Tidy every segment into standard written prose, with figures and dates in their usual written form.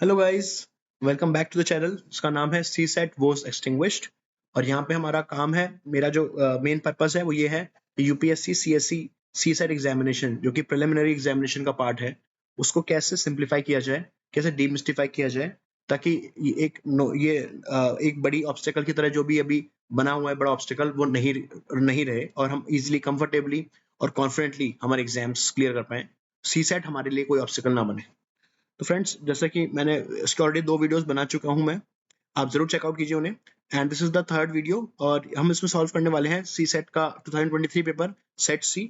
Hello guys, welcome back to the channel. इसका नाम है सी सेट वॉज एक्सटिंग्विश्ड। और यहाँ पे हमारा काम है, मेरा जो मेन पर्पस है वो ये है कि यूपीएससी सीएससी सी सेट एग्जामिनेशन जो कि प्रिलिमिनरी एग्जामिनेशन का पार्ट है, उसको कैसे सिंप्लीफाई किया जाए, कैसे डीमिस्टिफाई किया जाए, ताकि एक बड़ी ऑब्स्टेकल की तरह जो भी अभी बना हुआ है बड़ा ऑब्स्टेकल वो नहीं रहे और हम इजीली कंफर्टेबली और कॉन्फिडेंटली हमारे एग्जाम्स क्लियर कर पाए। सी सेट हमारे लिए कोई ऑब्स्टेकल ना बने। तो फ्रेंड्स, जैसा कि मैंने इसके ऑलरेडी 2 वीडियोस बना चुका हूं मैं, आप जरूर चेकआउट कीजिए उन्हें। And this is the third video और हम इसमें सॉल्व करने वाले हैं सी सेट का 2023 पेपर सेट सी।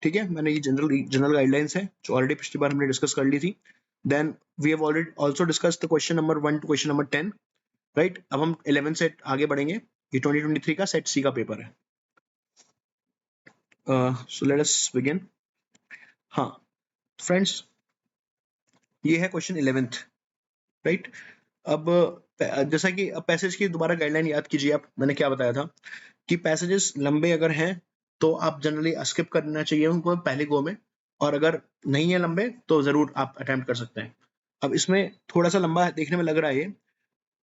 ठीक है, मैंने ये जनरल गाइडलाइंस है जो ऑलरेडी पिछली बार हमने डिस्कस कर ली थी। Then we have already also discussed the question number 1 to question number 10। Right, अब हम 11 से आगे बढ़ेंगे। ये 2023 का सेट सी का पेपर है। So let us begin. हाँ फ्रेंड्स, ये है क्वेश्चन 11th। राइट, अब जैसा कि अब पैसेज की दोबारा गाइडलाइन याद कीजिए आप, मैंने क्या बताया था कि पैसेजेस लंबे अगर हैं तो आप जनरली स्किप करना चाहिए उनको पहले गो में, और अगर नहीं है लंबे तो जरूर आप अटेम्प्ट कर सकते हैं। अब इसमें थोड़ा सा लंबा देखने में लग रहा है ये,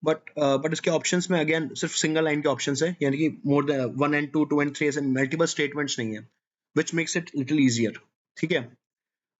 बट इसके ऑप्शंस में अगेन सिर्फ सिंगल लाइन के ऑप्शंस है, यानी कि मोर देन 1 and 2, 2 and 3 ऐसे मल्टीपल स्टेटमेंट्स नहीं है, which makes it little easier. ठीक है,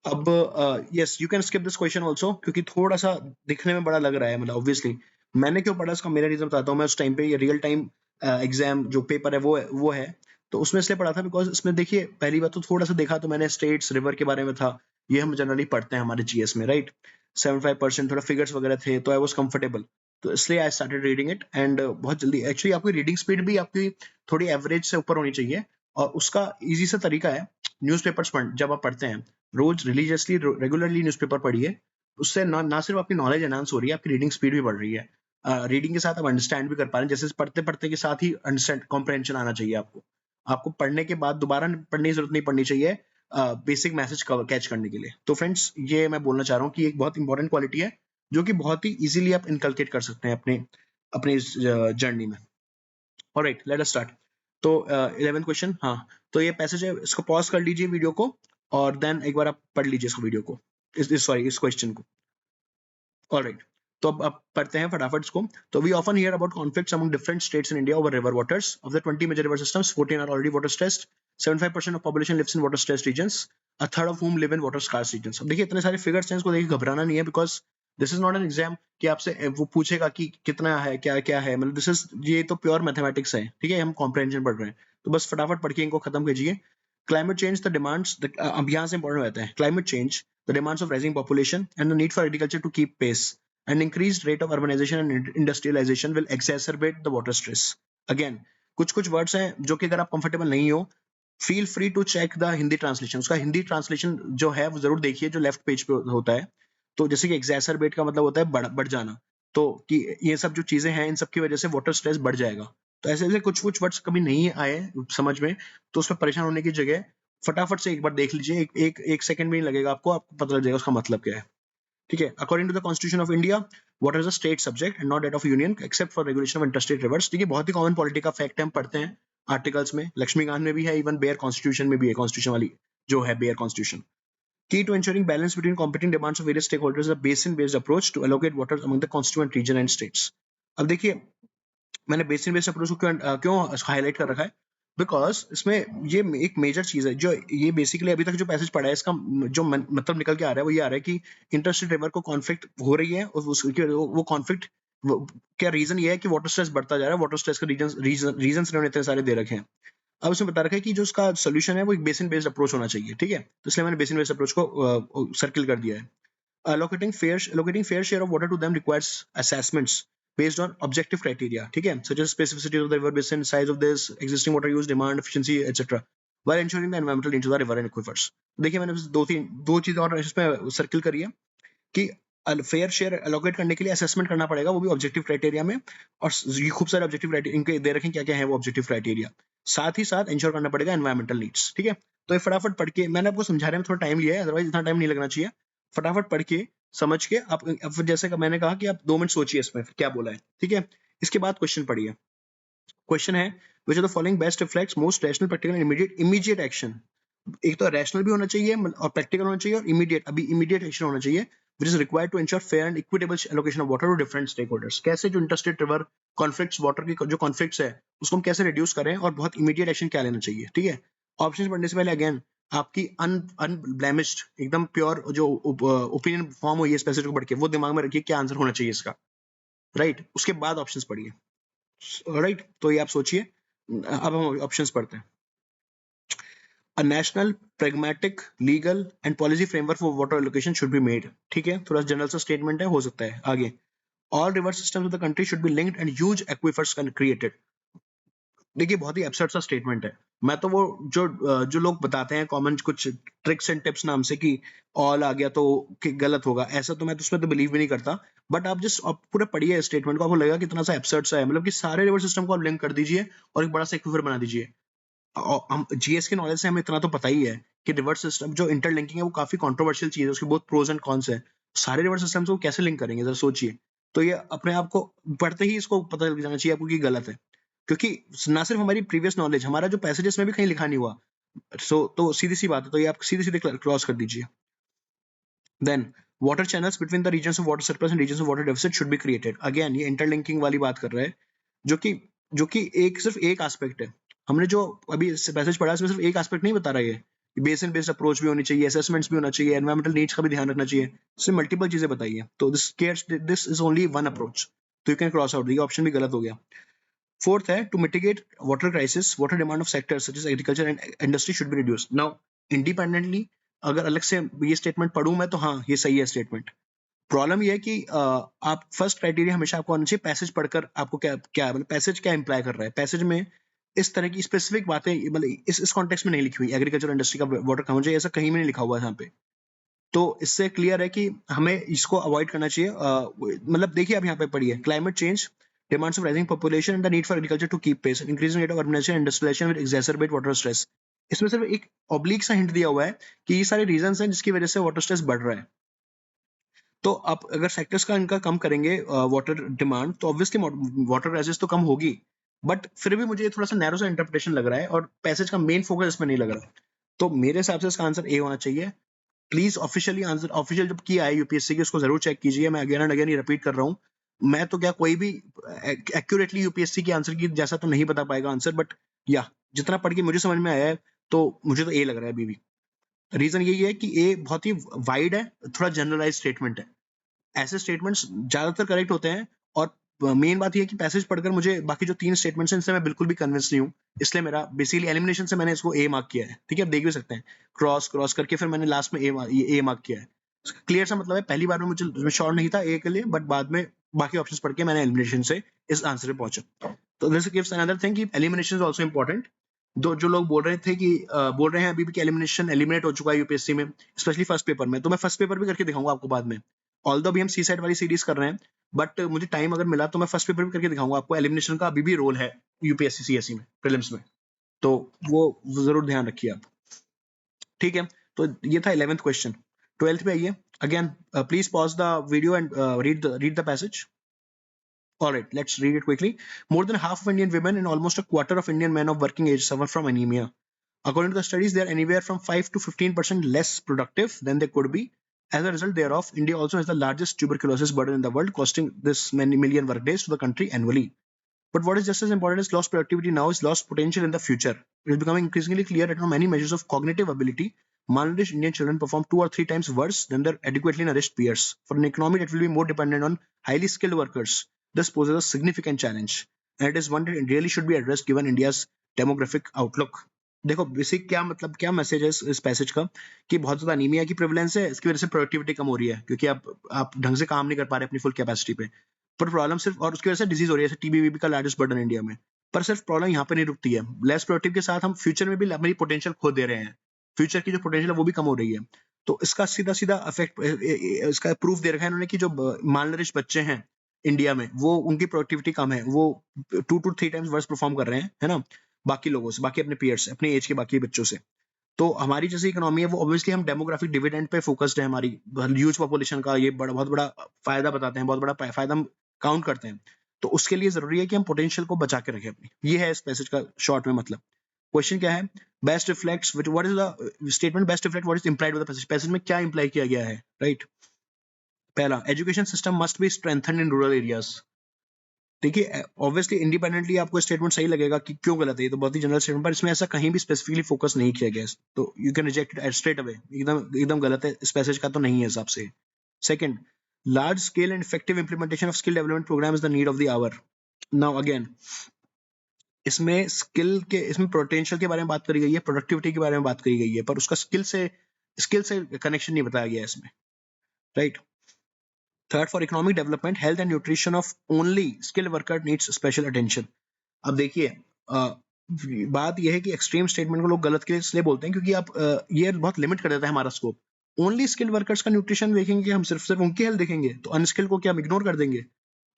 अब yes you can skip this question also, क्योंकि थोड़ा सा दिखने में बड़ा लग रहा है। मतलब ऑब्वियसली मैंने क्यों पढ़ा इसका मेरा रीजन बताता हूँ मैं। उस टाइम पे ये रियल टाइम एग्जाम जो पेपर है वो है, तो उसमें इसलिए पढ़ा था बिकॉज इसमें देखिए पहली बात तो थोड़ा सा देखा तो मैंने स्टेट्स रिवर के बारे में था। ये हम जनरली पढ़ते हैं हमारे जीएस में, राइट। 75% थोड़ा फिगर्स वगैरह थे तो आई वॉज कंफर्टेबल, तो इसलिए I started reading it. And बहुत जल्दी एक्चुअली आपकी रीडिंग स्पीड भी आपकी थोड़ी एवरेज से ऊपर होनी चाहिए, और उसका इजी सा तरीका है न्यूज़पेपर्स जब आप पढ़ते हैं रोज रिलीजियसली रेगुलरली न्यूज़पेपर पढ़िए। उससे ना सिर्फ आपकी नॉलेज एनहांस हो रही है, आपकी रीडिंग स्पीड भी बढ़ रही है। रीडिंग के साथ आप अंडरस्टैंड भी कर पा रहे हैं, जैसे पढ़ते पढ़ते के साथ ही अंडरस्टैंड कॉम्प्रहेंशन आना चाहिए आपको। आपको पढ़ने के बाद दोबारा पढ़ने की जरूरत नहीं पड़नी चाहिए बेसिक मैसेज कैच करने के लिए। तो फ्रेंड्स, ये मैं बोलना चाह रहा हूँ कि एक बहुत इंपॉर्टेंट क्वालिटी है जो कि बहुत ही इजीली आप इनकलकेट कर सकते हैं अपने अपने इस जर्नी में। Alright, let us start. तो 11th क्वेश्चन, हाँ, तो ये पैसेज है, इसको पॉज कर लीजिए वीडियो को और देन एक बार आप पढ़ लीजिए इस वीडियो को, इस क्वेश्चन को। ऑलराइट, तो अब आप पढ़ते हैं फटाफट इसको। तो we often hear about conflicts among different states in India over river waters. Of the 20 major river systems, 14 are already water stressed. 75% of population lives in water stressed regions, a third of whom live in water scarce regions। अब देखिए इतने सारे figures हैं, इसको देखिए घबराना नहीं है, because this is not an exam कि आपसे वो पूछेगा कि कितना है, क्या क्या है। मतलब दिस इज, ये तो प्योर मैथमेटिक्स है। ठीक है, हम कॉम्प्रहेंशन पढ़ रहे हैं, तो बस फटाफट पढ़ के इनको खत्म कीजिए। क्लाइमेट चेंज द डिमांड्स, अब यहाँ से इंपॉर्टेंट रहता है climate change, the demands of rising population and the need for agriculture to keep pace and increased rate of urbanization and industrialization will exacerbate the water stress। Again, कुछ words हैं जो कि अगर आप कंफर्टेबल नहीं हो, feel free to check the Hindi translation. उसका Hindi translation जो है वो जरूर देखिए, जो लेफ्ट पेज पे होता है। तो जैसे कि exacerbate का मतलब होता है बढ़ जाना, तो कि ये सब जो चीजें हैं इन सब की वजह से वाटर स्ट्रेस बढ़ जाएगा। तो ऐसे ऐसे कुछ वर्ड्स कभी नहीं आए समझ में, तो उसमें परेशान होने की जगह फटाफट से एक बार देख लीजिए, एक सेकंड भी नहीं लगेगा आपको पता लग जाएगा उसका मतलब क्या है। ठीक है, according to the constitution of India water is a state subject and not that of union except for regulation of interstate rivers. ठीक है, बहुत ही कॉमन पॉलिटी का फैक्ट है, हम पढ़ते हैं आर्टिकल्स में, लक्ष्मीकांत में भी है, इवन बेयर कॉन्स्टिट्यूशन में भी है, कॉन्स्टिट्यूशन वाली जो है बेयर कॉन्स्टिट्यूशन। की to ensuring balance between competing demands of various stakeholders is a basin based approach to allocate water among the constituent region and states। अब देखिए मैंने बेसिन बेस्ड अप्रोच को क्यों हाईलाइट कर रखा है, बिकॉज इसमें ये एक मेजर चीज है जो ये बेसिकली अभी तक जो पैसेज पढ़ा है इसका जो मतलब निकल के आ रहा है वो ये आ रहा है कि इंटरस्टेट रिवर को कॉन्फ्लिक्ट हो रही है, और वो कॉन्फ्लिक्ट क्या रीजन ये है कि वाटर स्ट्रेस बढ़ता जा रहा है। वाटर स्ट्रेस के रीजन इन्होंने इतने सारे दे रखे हैं। अब उसमें बता रखा है कि जो उसका सोल्यूशन है वो एक बेसिन बेस्ड अप्रोच होना चाहिए। ठीक है, तो इसलिए मैंने बेसिन बेस्ड अप्रोच को सर्किल कर दिया है। allocating fair share of water to them requires assessments based on objective criteria, ठीक है, such as specificity of the river basin, size of this, existing water use, demand, efficiency, etc. while ensuring the environmental needs of the river and aquifers। देखिए मैंने दो चीजें और इसमें circle करी है कि फेयर शेयर एलोकेट करने के लिए असेसमेंट करना पड़ेगा, वो भी ऑब्जेक्टिव क्राइटेरिया में। और ये खूब सारे ऑब्जेक्टिव क्राइटेरिया इनके दे रखें क्या क्या है वो ऑब्जेक्टिव क्राइटेरिया। साथ ही साथ इंश्योर करना पड़ेगा एनवायरमेंटल नीड्स। ठीक है, तो ये फटाफट पढ़ के, मैंने आपको समझाने में थोड़ा टाइम लिया है, अदरवाइज इतना टाइम नहीं लगना चाहिए। फटाफट पढ़ के समझ के आप जैसे मैंने कहा कि आप 2 मिनट सोचिए इसमें क्या बोला है। ठीक है, इसके बाद क्वेश्चन पढ़िए। क्वेश्चन है which are the following best reflects most rational practical immediate action. एक तो रैशनल भी होना चाहिए और प्रैक्टिकल होना चाहिए और इमीडिएट, अभी इमीडिएट एक्शन होना चाहिए which is required to ensure fair and equitable allocation of water to different stakeholders. कैसे जो इंटरस्टेट रिवर कॉन्फ्लिक्ट्स, वाटर की जो कॉन्फ्लिक्ट्स है उसको हम कैसे रिड्यूस करें और बहुत इमीडिएट एक्शन क्या लेना चाहिए, ठीक है। ऑप्शंस पढ़ने से पहले अगेन आपकी अनब्लेमिश्ड एकदम प्योर जो ओपिनियन फॉर्म हुई है इस पैसेज को पढ़ के, वो दिमाग में रखिए क्या आंसर होना चाहिए इसका, राइट। उसके बाद ऑप्शंस पढ़िए, राइट। तो ये आप सोचिए। अब हम ऑप्शंस पढ़ते हैं। A national, pragmatic, legal and policy framework for water allocation should be made. ठीक है, थोड़ा जनरल सा स्टेटमेंट है, हो सकता है। आगे, all river systems of the country should be linked and huge aquifers created. देखिए बहुत ही एब्सर्ड सा स्टेटमेंट है। मैं तो वो जो लोग बताते हैं कॉमन कुछ ट्रिक्स एंड टिप्स नाम से कि ऑल आ गया तो कि गलत होगा, ऐसा तो मैं तो उसमें तो बिलीव भी नहीं करता। बट आप जस्ट पूरा पढ़िए स्टेटमेंट को, आपको लगेगा कितना सा एब्सर्ड सा है। मतलब कि सारे रिवर सिस्टम को आप लिंक कर दीजिए और एक बड़ा सा एक्विफर बना दीजिए। हम जीएस के नॉलेज से हमें इतना तो पता ही है कि रिवर सिस्टम जो इंटरलिंकिंग है वो काफी कंट्रोवर्शियल चीज है, उसके बहुत प्रोज एंड कॉन्स है। सारे रिवर सिस्टम को कैसे लिंक करेंगे जरा सोचिए। तो ये अपने आप को पढ़ते ही इसको पता लग जाना चाहिए आपको कि गलत है, क्योंकि ना सिर्फ हमारी प्रीवियस नॉलेज, हमारा जो पैसेजेस में भी कहीं लिखा नहीं हुआ। तो सीधी सी बात है, तो ये आप सीधे सीधे क्रॉस कर दीजिए। Then water channels between the regions of water surplus and regions of water deficit should be created. Again ये इंटरलिंकिंग वाली बात कर रहा है, जो कि एक सिर्फ एक एस्पेक्ट है। हमने जो अभी पैसेज पढ़ा इसमें सिर्फ एक एस्पेक्ट नहीं बता रहा है, बेसिन बेस्ड अप्रोच भी होनी चाहिए, असेसमेंट्स भी होना चाहिए, एनवायरमेंटल नीड्स का भी ध्यान रखना चाहिए, इसमें मल्टीपल चीजें बताई है। तो this is only one approach, तो यू कैन क्रॉस आउट, ये ऑप्शन भी गलत हो गया। फोर्थ है to mitigate water crisis, water demand of sectors such as agriculture and industry should be reduced. Now independently अगर अलग से ये स्टेटमेंट पढ़ूं मैं तो हाँ ये सही है स्टेटमेंट। प्रॉब्लम ये है कि आप फर्स्ट क्राइटेरिया हमेशा आपको आना चाहिए पैसेज पढ़कर आपको क्या क्या मतलब पैसेज क्या इंप्लाई कर रहा है। पैसेज में इस तरह की स्पेसिफिक बातें मतलब इस कॉन्टेक्स्ट में नहीं लिखी हुई, एग्रीकल्चर इंडस्ट्री का वाटर कम हो जाए ऐसा कहीं में नहीं लिखा हुआ है यहाँ पे। तो इससे क्लियर है कि हमें इसको अवॉइड करना चाहिए। मतलब देखिए आप यहाँ पे पढ़िए, climate change, demands of rising population and the need for agriculture to keep pace, increasing rate of urbanization and industrialization will exacerbate water stress. इसमें सिर्फ एक ऑब्लिक सा हिंट दिया हुआ है कि ये सारे रीजंस हैं जिसकी वजह से वाटर स्ट्रेस बढ़ रहा है। तो आप अगर सेक्टर्स का इनका कम करेंगे वाटर डिमांड तो ऑब्वियसली वाटर क्राइसिस तो कम होगी, बट फिर भी मुझे थोड़ा सा नैरो सा इंटरप्रिटेशन लग रहा है और पैसेज का मेन फोकस इसमें नहीं लग रहा। तो मेरे हिसाब से इसका आंसर ए होना चाहिए। प्लीज ऑफिशियली आंसर, ऑफिशियल जब किया है यूपीएससी की उसको जरूर चेक कीजिए। मैं again and again he repeat कर रहा हूँ, मैं तो क्या कोई भी एक्यूरेटली यूपीएससी के आंसर की जैसा तो नहीं बता पाएगा आंसर, बट या जितना पढ़ के मुझे समझ में आया है तो मुझे तो ए लग रहा है अभी भी। रीजन यही है कि ए बहुत ही वाइड है, थोड़ा जनरलाइज स्टेटमेंट है। ऐसे स्टेटमेंट्स ज्यादातर करेक्ट होते हैं और मेन बात यह है कि पैसेज पढ़कर मुझे बाकी जो 3 स्टेटमेंट्स हैं इनसे मैं बिल्कुल भी कन्विंस नहीं हूँ, इसलिए मेरा बेसिकली एलिमिनेशन से मैंने इसको ए मार्क किया है। ठीक है, आप देख भी सकते हैं क्रॉस करके फिर मैंने लास्ट में ए मार्क किया है। क्लियर सा मतलब है, पहली बार में मुझे श्योर नहीं था ए के लिए, बट बाद में बाकी ऑप्शंस पढ़ के मैंने एलिमिनेशन से इस आंसर पे पहुंचा। तो दिस गिव्स अनदर थिंग कि एलिमिनेशन इज आल्सो इंपॉर्टेंट। जो लोग बोल रहे थे कि बोल रहे हैं अभी भी कि एलिमिनेशन एलिमिनेट हो चुका है यूपीएससी में, स्पेशली फर्स्ट पेपर में, तो मैं फर्स्ट पेपर भी करके दिखाऊंगा आपको बाद में। ऑल्दो अभी हम सी सेट वाली सीरीज कर रहे हैं, बट मुझे टाइम अगर मिला तो मैं फर्स्ट पेपर भी करके दिखाऊंगा आपको। एलिमिनेशन का अभी भी रोल है यूपीएससी सीएससी में प्रीलिम्स में, तो वो जरूर ध्यान रखिए आप। ठीक है, तो ये था 11th क्वेश्चन। 12th पे आइए। Again please pause the video and read the passage. All right, let's read it quickly. More than half of Indian women and almost a quarter of Indian men of working age suffer from anemia. According to the studies, they are anywhere from 5 to 15% less productive than they could be. As a result thereof, India also has the largest tuberculosis burden in the world, costing this many million workdays to the country annually. But what is just as important as lost productivity now is lost potential in the future. It is becoming increasingly clear that on many measures of cognitive ability, malnourished Indian children perform 2 or 3 times worse than their adequately nourished peers. For an economy that will be more dependent on highly skilled workers, this poses a significant challenge, and it is one that really should be addressed given India's demographic outlook. देखो basic क्या मतलब क्या message है इस passage का कि बहुत ज्यादा अनीमिया की प्रेवलेंस है, इसकी वजह से प्रोडक्टिविटी कम हो रही है क्योंकि आप ढंग से काम नहीं कर पा रहे अपनी फुल कैपेसिटी पे। पर प्रॉब्लम सिर्फ, और उसकी वजह से डिजीज हो रही है, टीबी वीबी का लार्जेस्ट बर्डन इंडिया में। पर सिर्फ प्रॉब्लम यहाँ पे नहीं रुकती है, लेस प्रोडक्टिव के साथ हम फ्यूचर में भी अपनी पोटेंशियल खो दे रहे हैं, फ्यूचर की जो पोटेंशियल है वो भी कम हो रही है। तो इसका सीधा सीधा इफेक्ट, इसका प्रूफ दे रखा है इन्होंने कि जो मालनरिश बच्चे हैं इंडिया में वो उनकी प्रोडक्टिविटी कम है, वो 2 to 3 टाइम्स वर्स परफॉर्म कर रहे हैं, है ना, बाकी लोगों से, बाकी अपने पीयर्स, अपने एज के बाकी बच्चों से। तो हमारी जैसी इकोनॉमी है वो ऑब्वियसली हम डेमोग्राफिक डिविडेंड पे फोकस्ड है, हमारी ह्यूज पॉपुलेशन का ये बहुत बड़ा फायदा बताते हैं, बहुत बड़ा फायदा हम काउंट करते हैं। तो उसके लिए जरूरी है कि हम पोटेंशियल को बचा के रखें अपनी। ये है इस मैसेज का शॉर्ट में मतलब। क्वेश्चन क्या है, best reflects what is the statement best reflect what is implied with the passage, passage में क्या इंप्लाई किया गया है, राइट। पहला, education system must be strengthen in rural areas. देखिए ऑब्वियसली इंडिपेंडेंटली आपको स्टेटमेंट सही लगेगा कि क्यों गलत है, ये तो बहुत ही जनरल स्टेटमेंट, पर इसमें ऐसा कहीं भी स्पेसिफिकली फोकस नहीं किया गया है, तो you can reject it straight away, एकदम एकदम गलत है, इस पैसेज का तो नहीं है हिसाब से। Second, large scale and effective implementation of skill development program is the need of the hour. Now again, इसमें स्किल के, इसमें पोटेंशियल के बारे में बात करी गई है, प्रोडक्टिविटी के बारे में बात करी गई है, पर उसका स्किल से कनेक्शन नहीं बताया गया है इसमें, right. Third, for economic development health and nutrition of only skill worker needs special attention. अब देखिए बात यह है कि एक्सट्रीम स्टेटमेंट को लोग गलत के इसलिए बोलते हैं क्योंकि आप ये बहुत लिमिट कर देता है हमारा स्कोप। ओनली स्किल वर्कर्स का न्यूट्रिशन देखेंगे हम, सिर्फ उनकी हेल्थ देखेंगे, तो अनस्किल को क्या हम इग्नोर कर देंगे?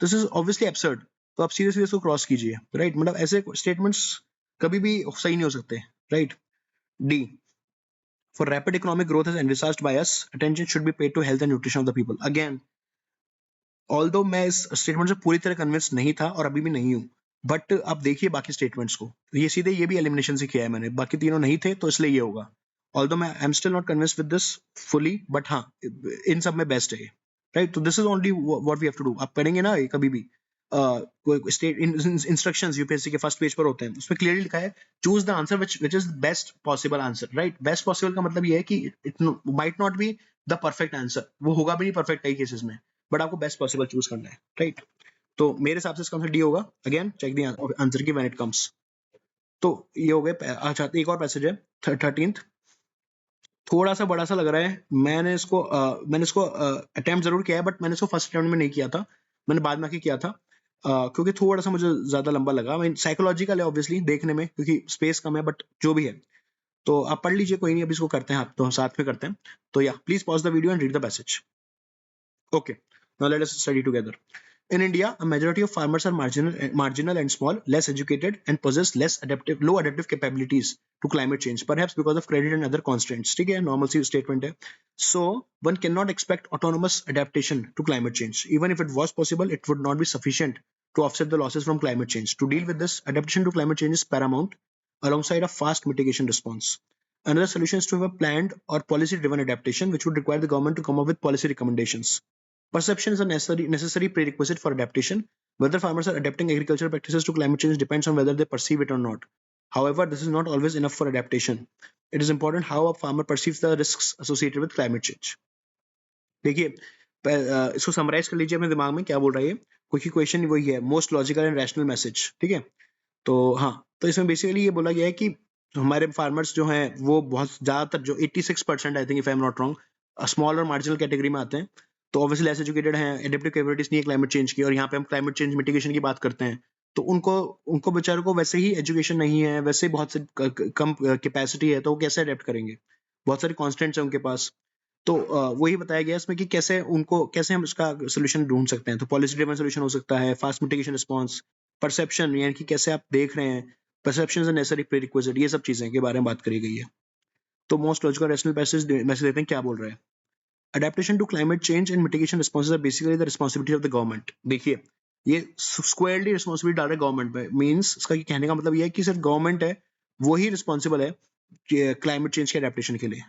This is obviously absurd. तो आप सीरियसली इसको क्रॉस कीजिए, राइट। मतलब ऐसे स्टेटमेंट्स कभी भी सही नहीं हो सकते, right. D, for rapid economic growth as envisaged by us, attention should be paid to health and nutrition of the people. Again, although मैं इस स्टेटमेंट से पूरी तरह कन्विंस नहीं था और अभी भी नहीं हूं, बट आप देखिए बाकी स्टेटमेंट्स को, ये सीधे ये भी एलिमिनेशन से किया है मैंने, बाकी तीनों नहीं थे तो इसलिए ये होगा। ऑल्दो मैं I am still not convinced with this fully, but हाँ इन सब में बेस्ट है, राइट। तो this is only what we have to do. आप पढ़ेंगे ना कभी भी कोई स्टेट इंस्ट्रक्शंस यूपीएससी के फर्स्ट पेज पर होते हैं, उसमें क्लियरली लिखा है choose the answer which is best possible answer, right. Best possible का मतलब ये है कि it might not be the perfect answer, वो होगा भी नहीं परफेक्ट कई केसेस में, बट आपको बेस्ट पॉसिबल चूज करना है, राइट। तो मेरे हिसाब से इसका आंसर डी होगा। अगेन चेक द आंसर की व्हेन इट कम्स। तो ये हो गए। अच्छा एक और पैसेज है 13th, थोड़ा सा बड़ा सा लग रहा है, मैंने इसको अटेम्प्ट जरूर किया है, बट मैंने इसको फर्स्ट अटेम्प्ट में नहीं किया था, मैंने बाद में आके किया था, क्योंकि थोड़ा सा मुझे ज्यादा लंबा लगा। मैं साइकोलॉजिकल है ऑब्वियसली देखने में, क्योंकि स्पेस कम है, बट जो भी है तो आप पढ़ लीजिए, कोई नहीं, अभी इसको करते हैं, आप तो साथ में करते हैं। तो या please pause the video and read the passage. Okay, now let us study together. In India, a majority of farmers are marginal and small, less educated, and possess low adaptive capabilities to climate change, perhaps because of credit and other constraints. ठीक है, normal सी statement है. So one cannot expect autonomous adaptation to climate change. Even if it was possible, it would not be sufficient to offset the losses from climate change. To deal with this, adaptation to climate change is paramount, alongside a fast mitigation response. Another solution is to have a planned or policy-driven adaptation, which would require the government to come up with policy recommendations. Perception is a necessary prerequisite for adaptation. Whether farmers are adapting agricultural practices to climate change depends on whether they perceive it or not. However, this is not always enough for adaptation. It is important how a farmer perceives the risks associated with climate change. देखिए इसको summarise कर लीजिए अपने दिमाग में क्या बोल रहा है ये, क्योंकि क्वेश्चन वही है, most logical and rational message. ठीक है, तो हाँ, तो इसमें बेसिकली ये बोला गया है कि हमारे फार्मर्स जो हैं वो बहुत ज्यादातर, जो 86% I think if I am not wrong, small और मार्जिनल कैटेगरी में आते हैं, तो ऑब्वियसली लेस एजुकेटेड हैं, एडेप्टिव कैपेबिलिटीज नहीं है क्लाइमेट चेंज की, और यहाँ पे हम क्लाइमेट चेंज मिटिगेशन की बात करते हैं, तो उनको बेचारों को वैसे ही एजुकेशन नहीं है, वैसे ही बहुत से कम कैपेसिटी है, तो वो कैसे अडेप्ट करेंगे, बहुत सारे कॉन्स्टेंट्स हैं उनके पास। तो वही बताया गया इसमें कि कैसे हम इसका सोल्यूशन ढूंढ सकते हैं। तो पॉलिसी ड्रिवन सोल्यूशन हो सकता है, फास्ट मिटिगेशन रिस्पॉन्स, परसेप्शन यानी कि कैसे आप देख रहे हैं, perception is a necessary prerequisite, ये सब चीजें के बारे में बात करी गई है। तो मोस्ट लॉजिकल रैशनल मैसेज देते हैं, क्या बोल रहे हैं, adaptation to climate change and mitigation responses are basically the responsibility of the government. देखिए ये स्क्वायरली रिस्पॉन्सिबिलिटी डाल रहे गवर्नमेंट पे, मींस इसका कहने का मतलब ये है कि सिर्फ गवर्नमेंट है वही रिस्पॉन्सिबल है क्लाइमेट चेंज के अडेप्टेशन के लिए।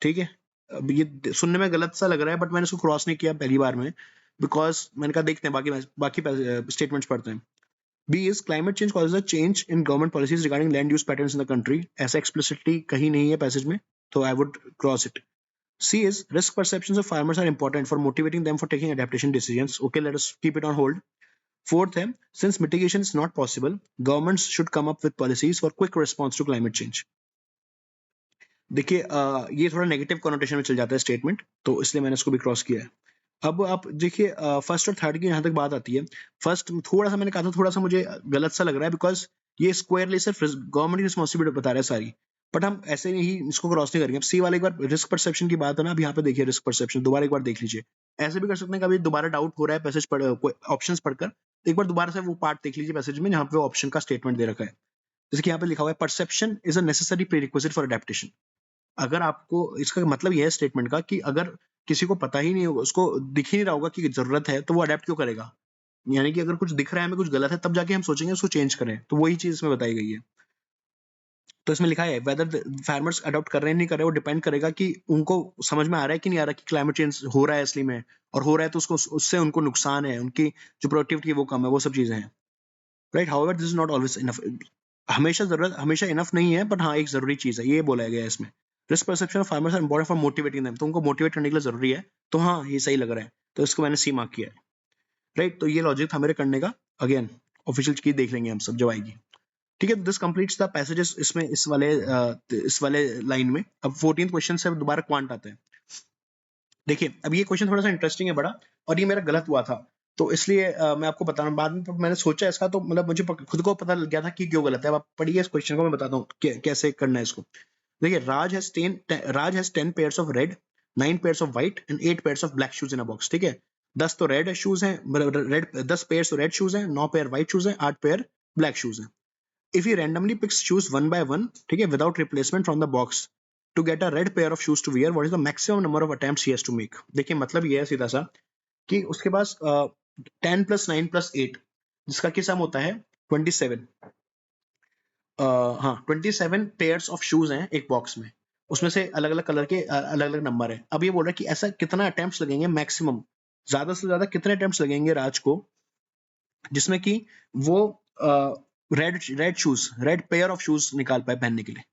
ठीक है, अब ये सुनने में गलत सा लग रहा है, बट मैंने इसको क्रॉस नहीं किया पहली बार में, बिकॉज मैंने कहा देखते हैं बाकी स्टेटमेंट्स पढ़ते हैं। B is climate change causes a change in government policies regarding land use patterns in the country. ऐसा explicitly कहीं नहीं है पैसेज में, तो I would cross it. C is risk perceptions of farmers are important for motivating them for taking adaptation decisions. Okay, let us keep it on hold. Fourth है, since mitigation is not possible, governments should come up with policies for quick response to climate change. देखिए ये थोड़ा negative connotation में चल जाता है statement, तो इसलिए मैंने इसको भी क्रॉस किया है। अब आप देखिए फर्स्ट और थर्ड की यहाँ तक बात आती है। फर्स्ट थोड़ा सा मैंने कहा था, थोड़ा सा मुझे गलत सा लग रहा है, बिकॉज ये स्क्वायरली सिर्फ गवर्नमेंट की रिस्पॉन्सिबिलिटी बता रहा है सारी, बट हम ऐसे ही इसको क्रॉस नहीं करेंगे। अब सी वाले एक बार रिस्क परसेप्शन की बात है ना, अब यहाँ पे देखिए रिस्क परसेप्शन दोबारा एक बार देख लीजिए। ऐसे भी कर सकते हैं, कभी दोबारा डाउट हो रहा है पैसेज पढ़ ऑप्शंस पढ़कर, तो एक बार दोबारा से वो पार्ट देख लीजिए पैसेज में जहाँ पे ऑप्शन का स्टेटमेंट दे रखा है। जैसे कि यहाँ पे लिखा हुआ है, perception is a necessary prerequisite for adaptation. अगर आपको, इसका मतलब यह है स्टेटमेंट का कि अगर किसी को पता ही नहीं होगा, उसको दिख ही नहीं रहा होगा कि जरूरत है, तो वो अडेप्ट क्यों करेगा? यानी कि अगर कुछ दिख रहा है हमें कुछ गलत है, तब जाके हम सोचेंगे उसको चेंज करें, तो वही चीज इसमें बताई गई है। तो इसमें लिखा है वेदर फार्मर्स अडॉप्ट कर रहे हैं नहीं कर रहे, वो डिपेंड करेगा कि उनको समझ में आ रहा है कि नहीं आ रहा कि क्लाइमेट चेंज हो रहा है असली में, और हो रहा है तो उसको उससे उनको नुकसान है, उनकी जो प्रोडक्टिविटी है वो कम है, वो सब चीजें हैं, right. However this is not always enough, हमेशा इनफ नहीं है, बट हाँ एक जरूरी चीज है, ये बोला गया है इसमें। Risk perception of farmers are important for motivating them, तो उनको मोटिवेट करने के लिए जरूरी है, तो हाँ ये सही लग रहा है, तो इसको मैंने सी मार्क किया है, राइट। तो ये लॉजिक था मेरे करने का, अगेन ऑफिशियल की देख लेंगे हम सब जब आएगी, ठीक है। दिस कंप्लीट्स द पैसेजेस इसमें इस वाले लाइन में। अब 14th क्वेश्चन से दोबारा क्वांट आते हैं। देखिए अब ये क्वेश्चन थोड़ा सा इंटरेस्टिंग है बड़ा, और ये मेरा गलत हुआ था, तो इसलिए मैं आपको बता रहा हूँ, बाद में मैंने सोचा इसका, तो मतलब मुझे खुद को पता लग गया था कि क्यों गलत है। अब आप पढ़िए इस क्वेश्चन को, मैं बताता हूँ कैसे करना है इसको। देखिए Raj has 10 pairs of red, 9 pairs of white and 8 pairs of black shoes in a box, ठीक है। 10 तो रेड शूज हैं, रेड 10 पेयर्स तो रेड शूज हैं, 9 पेयर व्हाइट शूज हैं, 8 पेयर ब्लैक शूज हैं। If he randomly picks shoes one by one, ठीक है, without replacement from the box, to get a red pair of shoes to wear, what is the maximum number of attempts he has to make? देखिए मतलब ये है सीधा सा कि उसके पास 10 प्लस 9 प्लस 8, जिसका कि सम होता है 27, हाँ 27 पेयर्स ऑफ शूज हैं एक बॉक्स में, उसमें से अलग अलग कलर के अलग अलग नंबर है। अब ये बोल रहा है कि ऐसा कितना अटेम्प्ट्स लगेंगे मैक्सिमम, ज्यादा से ज्यादा कितने अटेम्प्ट्स लगेंगे राज को, जिसमें कि वो रेड पेयर ऑफ शूज निकाल पाए पहनने के लिए।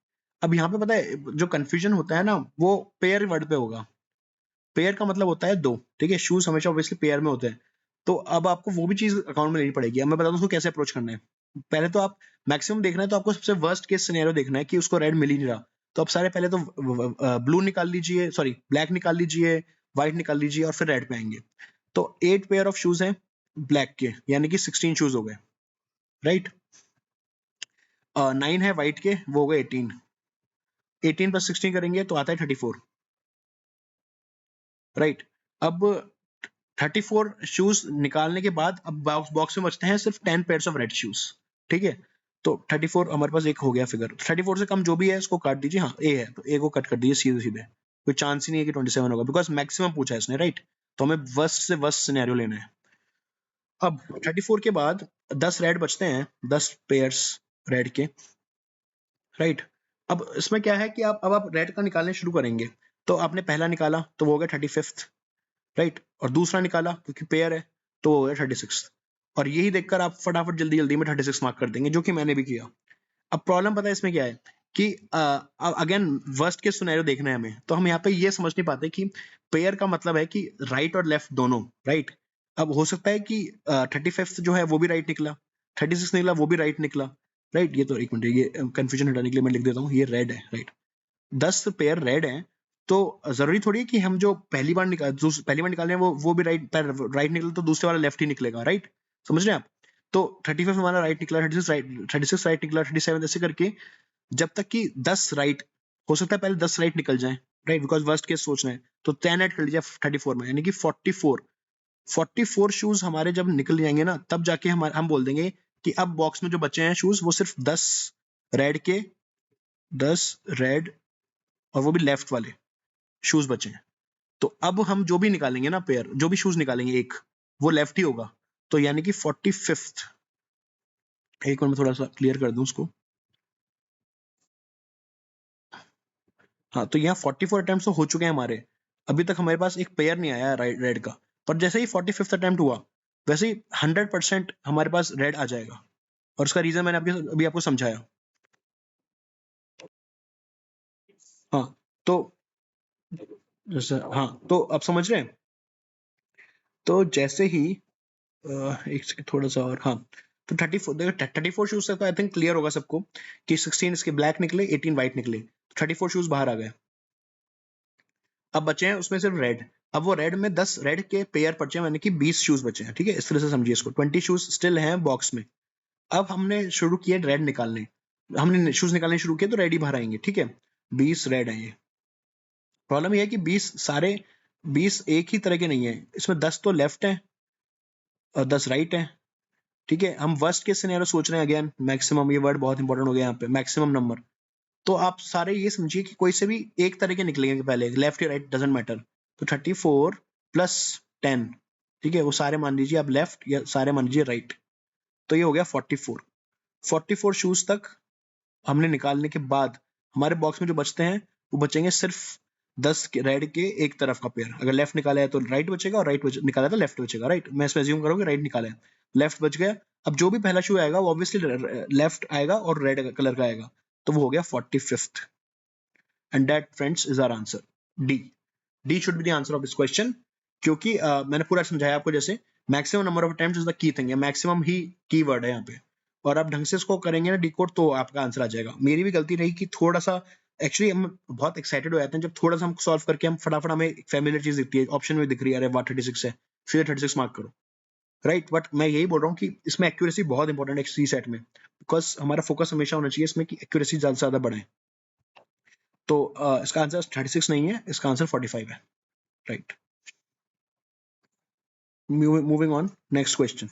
अब यहाँ पे पता है जो कंफ्यूजन होता है ना, वो पेयर वर्ड पे होगा। पेयर का मतलब होता है दो, ठीक है, शूज हमेशा ऑब्वियसली पेयर में होते हैं, तो अब आपको वो भी चीज अकाउंट में लेनी पड़ेगी। अब मैं बताता हूँ उसको कैसे अप्रोच करना है। पहले तो आप मैक्सिमम देखना है, तो आपको सबसे वर्स्ट केस सिनेरियो देखना है कि उसको रेड मिल ही नहीं रहा, तो आप सारे पहले तो ब्लू निकाल लीजिए, सॉरी ब्लैक निकाल लीजिए, व्हाइट निकाल लीजिए, और फिर रेड पे आएंगे। तो 8 पेयर ऑफ शूज हैं ब्लैक के, यानी कि 16 शूज हो गए, राइट। 9 है व्हाइट के, वो हो गए 18, 18 प्लस 16 करेंगे तो आता है 34, राइट। अब 34 शूज निकालने के बाद अब बॉक्स में बचते हैं सिर्फ 10 पेयर्स ऑफ रेड शूज, ठीक है। तो 34 हमारे पास एक हो गया फिगर, 34 से कम जो भी है इसको काट दीजिए, हाँ ए है तो ए को कट कर दीजिए सीधे सीधे, कोई चांस ही नहीं है कि 27 होगा, बिकॉज मैक्सिमम पूछा है इसने, राइट। तो हमें वर्स्ट से वर्स्ट सिनेरियो लेना है। अब 34 के बाद 10 रेड बचते हैं, 10 पेयर्स रेड के, राइट। अब इसमें क्या है कि अब आप रेड का निकालने शुरू करेंगे, तो आपने पहला निकाला तो वो हो गया 35th, राइट, और दूसरा निकाला क्योंकि पेयर है तो वो हो गया 36th, और यही देखकर आप फटाफट जल्दी जल्दी में 36 मार्क कर देंगे, जो कि मैंने भी किया। अब प्रॉब्लम पता है इसमें क्या है कि अगेन वर्स्ट केस सिनेरियो देखना है हमें, तो हम यहाँ पे ये समझ नहीं पाते कि पेयर का मतलब है कि राइट और लेफ्ट दोनों, राइट। अब हो सकता है कि 35th जो है वो भी राइट निकला, 36 निकला वो भी राइट निकला, राइट। ये तो एक मिनट, ये कंफ्यूजन हटाने के लिए मैं लिख देता हूँ, ये रेड है, राइट। 10 पेयर रेड है, तो जरूरी थोड़ी है कि हम जो पहली बार निकाल रहे हैं वो भी राइट निकले तो दूसरे वाला लेफ्ट ही निकलेगा, राइट। समझ रहे हैं आप। तो 35 हमारा राइट निकला, 36 राइट निकला, 37 ऐसे करके जब तक कि 10 राइट, हो सकता है पहले 10 राइट निकल जाए, राइट, बिकॉज वर्स्ट केस सोचना है, तो 10 ऐड कर लीजिए 34 में, यानी कि 44 शूज हमारे जब निकल जाएंगे ना, तब जाके हम बोल देंगे कि अब बॉक्स में जो बचे हैं शूज वो सिर्फ 10 रेड के, 10 रेड, और वो भी लेफ्ट वाले शूज बचे हैं। तो अब हम जो भी निकालेंगे ना पेयर, जो भी शूज निकालेंगे एक, वो लेफ्ट ही होगा, तो यानी कि 45th, एक मिनट में थोड़ा सा क्लियर कर दूं उसको, हाँ, तो यहाँ 44 अटेम्प्ट तो हो चुके हैं हमारे, अभी तक हमारे पास एक पेयर नहीं आया रेड का, पर जैसे ही 45th अटेम्प्ट हुआ वैसे ही 100% हमारे पास रेड आ जाएगा, और उसका रीजन मैंने अभी आपको समझाया। हाँ, तो जैसे, हाँ तो आप समझ रहे हैं, तो जैसे ही एक सेकंड थोड़ा सा और, हाँ, तो 34 देखो 34 शूज से तो आई थिंक क्लियर होगा सबको कि 16 इसके ब्लैक निकले, 18 व्हाइट निकले, 34 शूज बाहर आ गए। अब बचे हैं उसमें सिर्फ रेड, अब वो रेड में 10 रेड के पेयर बचे हैं, यानी कि 20 शूज बचे हैं, ठीक है, इस तरह से समझिए इसको, 20 शूज स्टिल हैं बॉक्स में। अब हमने शुरू किया रेड निकालने, हमने शूज निकालने शुरू किए तो रेड ही बाहर आएंगे, ठीक है, 20 रेड है ये। प्रॉब्लम ये है कि 20 एक ही तरह के नहीं है, इसमें 10 तो लेफ्ट है और 10 राइट है, ठीक है। हम वर्स्ट केस सिनेरियो सोच रहे हैं, अगेन मैक्सिमम, ये वर्ड बहुत इंपॉर्टेंट हो गया यहाँ पे, मैक्सिमम नंबर। तो आप सारे ये समझिए कि कोई से भी एक तरह के निकलेंगे पहले, लेफ्ट या राइट डजेंट मैटर, तो 34 प्लस 10, ठीक है, वो सारे मान लीजिए आप लेफ्ट या सारे मान लीजिए राइट, तो ये हो गया 44 शूज तक हमने निकालने के बाद हमारे बॉक्स में जो बचते हैं वो बचेंगे सिर्फ 10 रेड के एक तरफ का पेयर। अगर लेफ्ट निकाला है तो राइट बचेगा, और राइट निकाला है तो लेफ्ट बचेगा, राइट। मैं इसमें अज्यूम करूंगा राइट निकाला है, लेफ्ट बच गया। अब जो भी पहला शू आएगा वो ऑब्वियसली लेफ्ट आएगा और रेड कलर का आएगा, तो वो हो गया 45th। And that friends is our answer, D. D should be the answer of this question, क्योंकि मैंने पूरा समझाया आपको, जैसे maximum number of attempts is the key thing है, मैक्सिमम ही कीवर्ड है यहाँ पे, और आप ढंग से इसको करेंगे ना डिकोड तो आपका आंसर आ जाएगा। मेरी भी गलती रही कि थोड़ा सा, एक्चुअली हम बहुत एक्साइटेड हो जाते हैं जब थोड़ा सा हम सॉल्व करके हम फटाफट हमें फैमिलियर चीज दिखती है, ऑप्शन में दिख रही है, अरे वाह 36 है, सीधे 36 मार्क करो, राइट। बट मैं यही बोल रहा हूँ कि इसमें एक्यूरेसी बहुत इंपॉर्टेंट है सी सेट में, बिकॉज हमारा फोकस हमेशा होना चाहिए इसमें कि एक्यूरेसी ज्यादा से ज्यादा बढ़े। तो इसका आंसर 36 नहीं है, इसका आंसर 45 है, right. Moving on, next question.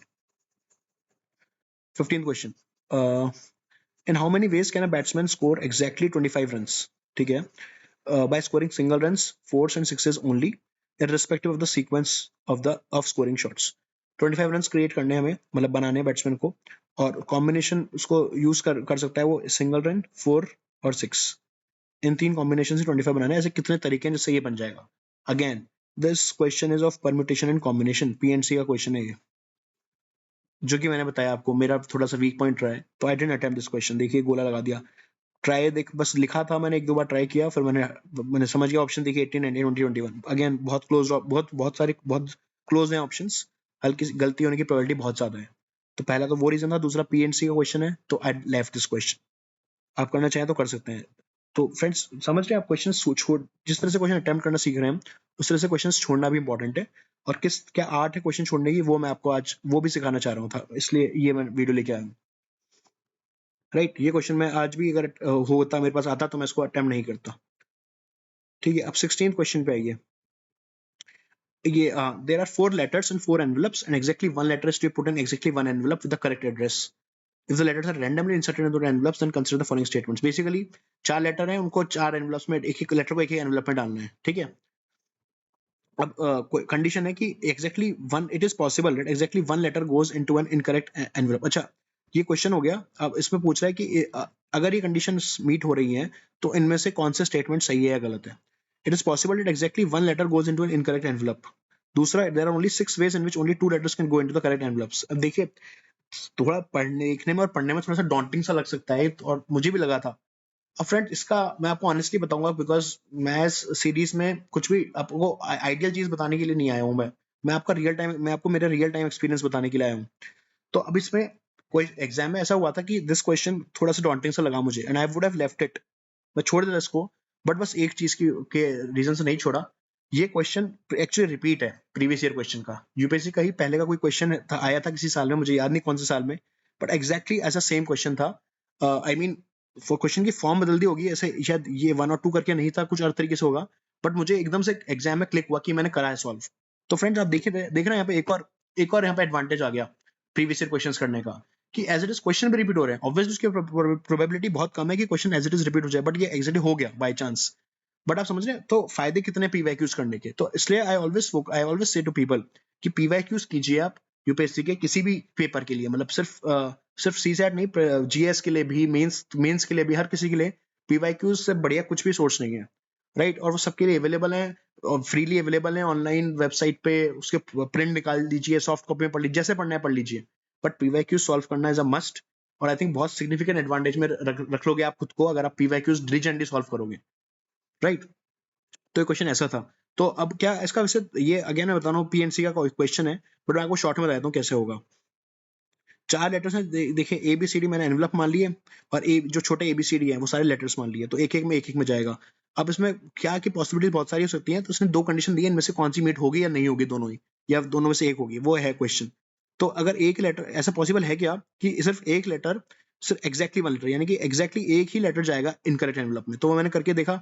15th question. In how many ways can a batsman score exactly 25 runs? ठीक है, by scoring single runs, fours and sixes only, irrespective of the sequence of scoring shots. 25 runs create करने हमें, मतलब बनाने batsman को, और combination उसको use कर सकता है वो सिंगल रन, 4 और 6, इन तीन कॉम्बिनेशन से 25 बनाने हैं। ऐसे कितने तरीके हैं जिससे ये बन जाएगा? Again this question is of permutation and combination, PNC का क्वेश्चन है ये, जो कि मैंने बताया आपको मेरा थोड़ा सा वीक पॉइंट रहा है, तो I didn't attempt this question. देखिए गोला लगा दिया, ट्राई देख बस लिखा था मैंने, एक दो बार ट्राई किया, फिर मैंने समझ गया ऑप्शन देखिए 18, 19, 20, 21, अगेन बहुत क्लोज, बहुत सारे बहुत क्लोज हैं ऑप्शंस, हल्की सी गलती होने की प्रोबेबिलिटी बहुत ज्यादा है। तो पहला तो वो रीजन था, दूसरा पीएनसी का क्वेश्चन है, तो आई लेफ्ट दिस क्वेश्चन। आप करना चाहें तो कर सकते हैं। तो फ्रेंड्स समझ रहे हैं आप, क्वेश्चन छोड़, जिस तरह से क्वेश्चन अटेम्प्ट करना सीख रहे हैं उस तरह से क्वेश्चन छोड़ना भी इंपॉर्टेंट है, और किस क्या आर्ट है क्वेश्चन छोड़ने की, वो मैं आपको आज वो भी सिखाना चाह रहा हूँ था, इसलिए ये मैं वीडियो लेके आया हूँ, राइट। ये क्वेश्चन मैं आज भी अगर होता मेरे पास आता तो मैं इसको अटेम्प्ट नहीं करता। ठीक है, अब 16th क्वेश्चन पे आइए। ये there are 4 letters and 4 envelopes and exactly one letter is to be put in exactly one envelope with the correct address. If the letters are randomly inserted into the envelopes, then consider the following statements. Basically 4 letter हैं, उनको 4 envelopes में, एक एक letter को एक ही envelope में डालना है, ठीक है। अब कंडीशन है कि exactly one, it is possible that exactly one letter goes into an incorrect envelope. अच्छा, ये क्वेश्चन हो गया। अब इसमें पूछ रहा है कि अगर ये कंडीशन मीट हो रही हैं तो इनमें से कौन से स्टेटमेंट सही है या गलत है। It is possible that exactly one letter goes into an incorrect envelope. दूसरा, there are only 6 ways in which only 2 letters can go into the correct envelopes. अब देखिए थोड़ा पढ़ने लिखने में और पढ़ने में थोड़ा सा डॉन्टिंग सा लग सकता है, और मुझे भी लगा था। अब फ्रेंड इसका मैं आपको ऑनेस्टली बताऊंगा, बिकॉज मैं इस सीरीज में कुछ भी आपको आइडियल चीज बताने के लिए नहीं आया हूँ। मैं आपका रियल टाइम, मैं आपको मेरा रियल टाइम एक्सपीरियंस बताने के लिए आया हूँ। तो अब इसमें कोई एग्जाम में ऐसा हुआ था कि दिस क्वेश्चन थोड़ा सा डॉन्टिंग सा लगा मुझे, and I would have left it, मैं छोड़ देता इसको। बट बस एक चीज की के रीजन से नहीं छोड़ा, ये क्वेश्चन एक्चुअली रिपीट है प्रीवियस ईयर क्वेश्चन का, यूपीएससी का ही पहले का कोई क्वेश्चन था, आया था किसी साल में, मुझे याद नहीं कौन से साल में, बट एग्जैक्टली ऐसा सेम क्वेश्चन था। आई मीन क्वेश्चन की फॉर्म बदल दी होगी, ऐसे शायद ये 1 और 2 करके नहीं था, कुछ अलग तरीके से होगा, बट मुझे एकदम से एग्जाम में क्लिक हुआ कि मैंने करा है सॉल्व। तो फ्रेंड्स आप देख रहे हैं यहाँ पे एक और यहाँ पे एडवांटेज आ गया प्रीवियस ईयर क्वेश्चंस करने का, कि एज इट इज क्वेश्चन भी रिपीट हो रहे हैं। ऑब्वियसली उसकी प्रोबेबिलिटी बहुत कम है कि question as it is repeat हो जाए, बट ये एग्जैक्टली हो गया बाय चांस। बट आप समझ रहे हैं तो फायदे कितने पीवाईक्यूज करने के। तो इसलिए I always say to people कि पीवाईक्यूज कीजिए आप यूपीएससी के किसी भी पेपर के लिए, मतलब सिर्फ सीसैट नहीं, जीएस के लिए भी, मेंस के लिए भी, हर किसी के लिए पीवाईक्यूज से बढ़िया कुछ भी सोर्स नहीं है, राइट। और वो सबके लिए अवेलेबल है, और फ्रीली अवेलेबल है ऑनलाइन वेबसाइट पे, उसके प्रिंट निकाल लीजिए, सॉफ्ट कॉपी में पढ़ लीजिए, जैसे पढ़ना है पढ़ लीजिए, बट पीवाईक्यूज सॉल्व करना इज अ मस्ट। और आई थिंक बहुत सिग्निफिकेंट एडवांटेज में रख लोगे आप खुद को अगर आप पीवाईक्यूज डिलीजेंटली सॉल्व करोगे, राइट। तो ये क्वेश्चन ऐसा था। तो अब क्या इसका वैसे, ये अगेन मैं बता रहा हूँ पीएनसी का क्वेश्चन है, बट मैं आपको शॉर्ट में बताता हूँ कैसे होगा। 4 लेटर्स हैं, देखिए एबीसीडी मैंने एनवलप मान लिए, और ए जो छोटे एबीसीडी है वो सारे लेटर्स मान लिए, तो एक एक में जाएगा। अब इसमें क्या की पॉसिबिलिटी बहुत सारी हो सकती है, तो उसने 2 कंडीशन दी है, इनमें से कौन सी मीट होगी या नहीं होगी, दोनों ही, या दोनों में से एक होगी, वो है क्वेश्चन। तो अगर एक लेटर, ऐसा पॉसिबल है क्या कि सिर्फ एक लेटर, सिर्फ एग्जैक्टली 1 लेटर, यानी कि एग्जैक्टली एक ही लेटर जाएगा इनकरेक्ट एनवलप में। तो वो मैंने करके देखा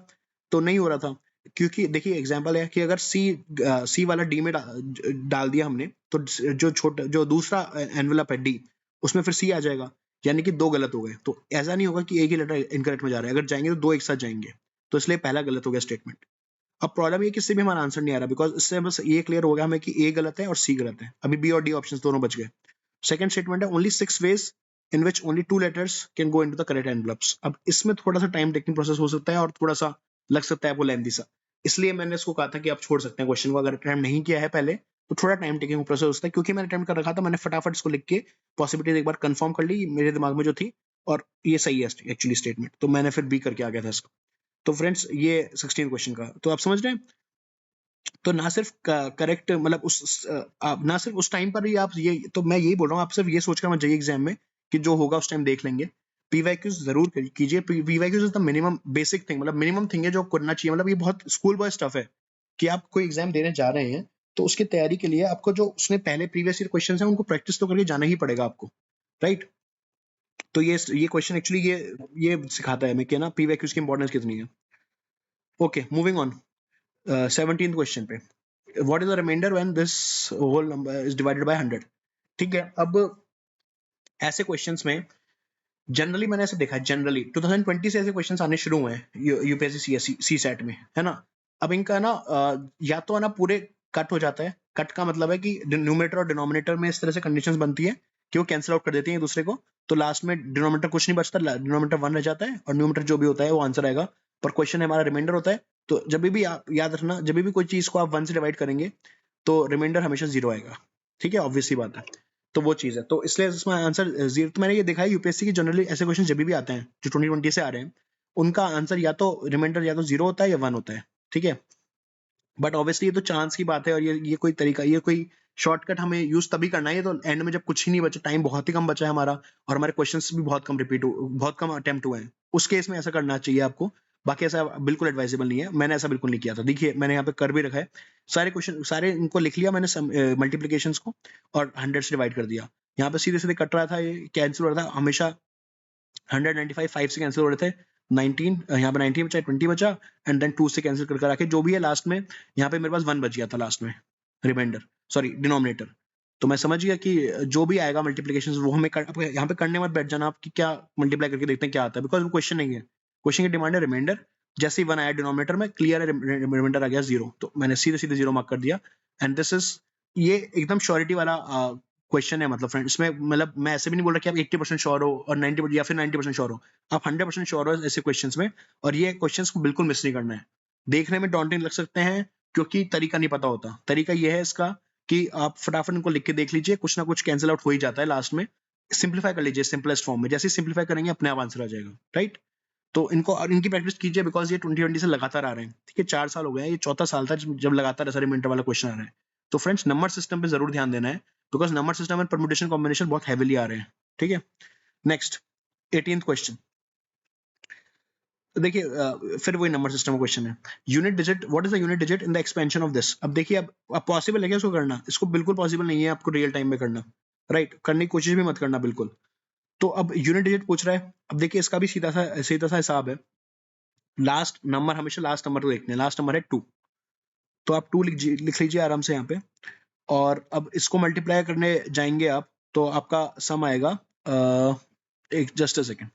तो नहीं हो रहा था, क्योंकि देखिए एग्जांपल है कि अगर सी वाला डी में डाल दिया हमने, तो जो छोटा जो दूसरा एनवलप है डी, उसमें फिर सी आ जाएगा, यानी कि 2 गलत हो गए। तो ऐसा नहीं होगा कि एक ही लेटर इनकरेक्ट में जा रहा है, अगर जाएंगे तो 2 एक साथ जाएंगे, तो इसलिए पहला गलत हो गया स्टेटमेंट। अब प्रॉब्लम ये किससे भी हमारा आंसर नहीं आ रहा, बिकॉज इससे बस ये क्लियर हो गया हमें कि ए गलत है और सी गलत है, अभी बी और डी ऑप्शन दोनों बच गए। सेकंड स्टेटमेंट है only 6 ways in which only 2 letters can go into the correct envelopes. अब इसमें थोड़ा सा टाइम टेकिंग प्रोसेस हो सकता है और थोड़ा सा लग सकता है आपको लेंथी सा, इसलिए मैंने इसको कहा था कि आप छोड़ सकते हैं क्वेश्चन को, अगर अटेम्प्ट नहीं किया है पहले तो थोड़ा टाइम टेकिंग प्रोसेस होता है। क्योंकि मैंने अटेम्प्ट कर रखा था, मैंने फटाफट इसको लिख के पॉसिबिलिटीज एक बार कंफर्म कर ली मेरे दिमाग में जो थी, और ये सही है एक्चुअली स्टेटमेंट, तो मैंने फिर बी करके आ गया था इसको। तो फ्रेंड्स ये 16 क्वेश्चन का, तो आप समझ रहे हैं। तो ना सिर्फ करेक्ट मतलब आप ना सिर्फ उस टाइम पर ही आप ये, तो मैं यही बोल रहा हूँ आप सिर्फ ये सोचकर मत जाइए एग्जाम में कि जो होगा उस टाइम देख लेंगे। पीवाईक्यूज जरूर कीजिए। PYQs is the minimum basic thing, मतलब मिनिमम थिंग है जो करना चाहिए। मतलब ये बहुत स्कूल बॉय स्टफ है कि आप कोई एग्जाम देने जा रहे हैं तो उसकी तैयारी के लिए आपको जो उसने पहले प्रीवियस ईयर क्वेश्चन है उनको प्रैक्टिस तो करके जाना ही पड़ेगा आपको, राइट। तो ये क्वेश्चन एक्चुअली ये सिखाता है हमें कि ना पीवाईक्यूज की इंपॉर्टेंस कितनी है। Okay, moving on 17th question पे, what is the remainder when this whole number is divided by 100। ठीक है, अब ऐसे क्वेश्चंस में जनरली मैंने ऐसे देखा है, जनरली 2020 से ऐसे क्वेश्चंस आने शुरू हुए हैं यूपीएससी सी सेट में, है ना। अब इनका ना या तो है ना पूरे कट हो जाता है। कट का मतलब है कि न्यूमरेटर और डिनोमिनेटर में इस तरह से कंडीशंस बनती है कि वो कैंसिल आउट कर देती हैं एक दूसरे को, तो लास्ट में डिनोमिनेटर कुछ नहीं बचता, डिनोमिनेटर 1 रह जाता है और न्यूमरेटर जो भी होता है वो आंसर आएगा। पर क्वेश्चन हमारा रिमाइंडर होता है, तो जब भी आप याद रखना, जब भी कोई चीज को आप 1 से डिवाइड करेंगे तो रिमाइंडर हमेशा 0 आएगा। ठीक है, ऑब्वियस सी बात है। तो वो चीज है, तो इसलिए इसमें आंसर 0। तो मैंने ये देखा है यूपीएससी की जनरली ऐसे क्वेश्चन जब भी आते हैं जो 2020 से आ रहे हैं, उनका आंसर या तो रिमाइंडर या तो 0 होता है या 1 होता है। ठीक है, बट ऑब्वियसली ये तो चांस की बात है, और ये कोई तरीका, ये कोई शॉर्टकट हमें यूज तभी करना है, ये तो एंड में जब कुछ ही नहीं बचा, टाइम बहुत ही कम बचा है हमारा, और हमारे क्वेश्चंस भी बहुत कम अटेम्प्ट हुए हैं, उस केस में ऐसा करना चाहिए आपको। बाकी ऐसा बिल्कुल एडवाइजेबल नहीं है, मैंने ऐसा बिल्कुल नहीं किया था। देखिए मैंने यहाँ पे कर भी रखा है, सारे क्वेश्चन सारे इनको लिख लिया मैंने मल्टीप्लीकेशन को, और 100 से डिवाइड कर दिया। यहाँ पे सीधे सीधे कट रहा था, ये कैंसिल हो रहा था हमेशा। 195 5 से कैंसिल हो रहे थे, 19 यहाँ पे 19 बचा, 20 बचा, एंड देन 2 से कैंसिल कर आके जो भी है लास्ट में, यहाँ पे मेरे पास 1 बच गया था लास्ट में, रिमाइंडर सॉरी डिनोमिनेटर। तो मैं समझ गया कि जो भी आएगा मल्टीप्लिकेशन वो हमें यहाँ पे करने मत बैठ जाना आप कि क्या मल्टीप्लाई करके देखते हैं क्या आता है, बिकॉज वो क्वेश्चन नहीं है। क्वेश्चन की डिमांड है रिमाइंडर। जैसे ही 1 आया डिनोमिनेटर में, क्लियर है रिमाइंडर आ गया 0, तो मैंने सीधे सीधे 0 मार्क कर दिया। एंड दिस इज, ये एकदम श्योरिटी वाला क्वेश्चन है। मतलब फ्रेंड इसमें, मतलब मैं ऐसे भी नहीं बोल रहा कि आप 80% श्योर हो और 90 या फिर 90% श्योर हो, आप 100% श्योर हो ऐसे क्वेश्चंस में। और ये क्वेश्चंस को बिल्कुल मिस नहीं करना है। देखने में डॉन्टिंग लग सकते हैं क्योंकि तरीका नहीं पता होता। तरीका ये है इसका कि आप फटाफट इनको लिख के देख लीजिए, कुछ ना कुछ कैंसिल आउट हो ही जाता है लास्ट में। सिंप्लीफाई कर लीजिए सिंपलेस्ट फॉर्म में, जैसे सिंप्लीफाई करेंगे अपने आप आंसर आ जाएगा, राइट। तो इनको और इनकी प्रैक्टिस कीजिए, बिकॉज ये 2020 से लगातार आ रहे हैं। ठीक है, 4 साल हो गए हैं, ये चौथा साल था जब लगातार ऐसा रिमाइंडर वाला क्वेश्चन आ रहा है। तो फ्रेंड्स नंबर सिस्टम पे जरूर ध्यान देना है, बिकॉज नंबर सिस्टम में परम्यूटेशन कॉम्बिनेशन बहुत हैविली आ रहे हैं। ठीक है, नेक्स्ट 18th क्वेश्चन। देखिए फिर वही नंबर सिस्टम क्वेश्चन है। Unit digit, what is the unit digit in the expansion of this. अब देखिए, अब पॉसिबल है क्या इसको करना, इसको बिल्कुल पॉसिबल नहीं है आपको रियल टाइम में करना, राइट। करने की कोशिश भी मत करना बिल्कुल। तो अब यूनिट डिजिट पूछ रहा है, अब देखिए इसका भी सीधा सा हिसाब है। लास्ट नंबर, हमेशा लास्ट नंबर को देखते हैं, लास्ट नंबर है 2, तो आप 2 लिख लीजिए आराम से यहाँ पे। और अब इसको मल्टीप्लाई करने जाएंगे आप, तो आपका सम आएगा एक जस्ट अ सेकेंड।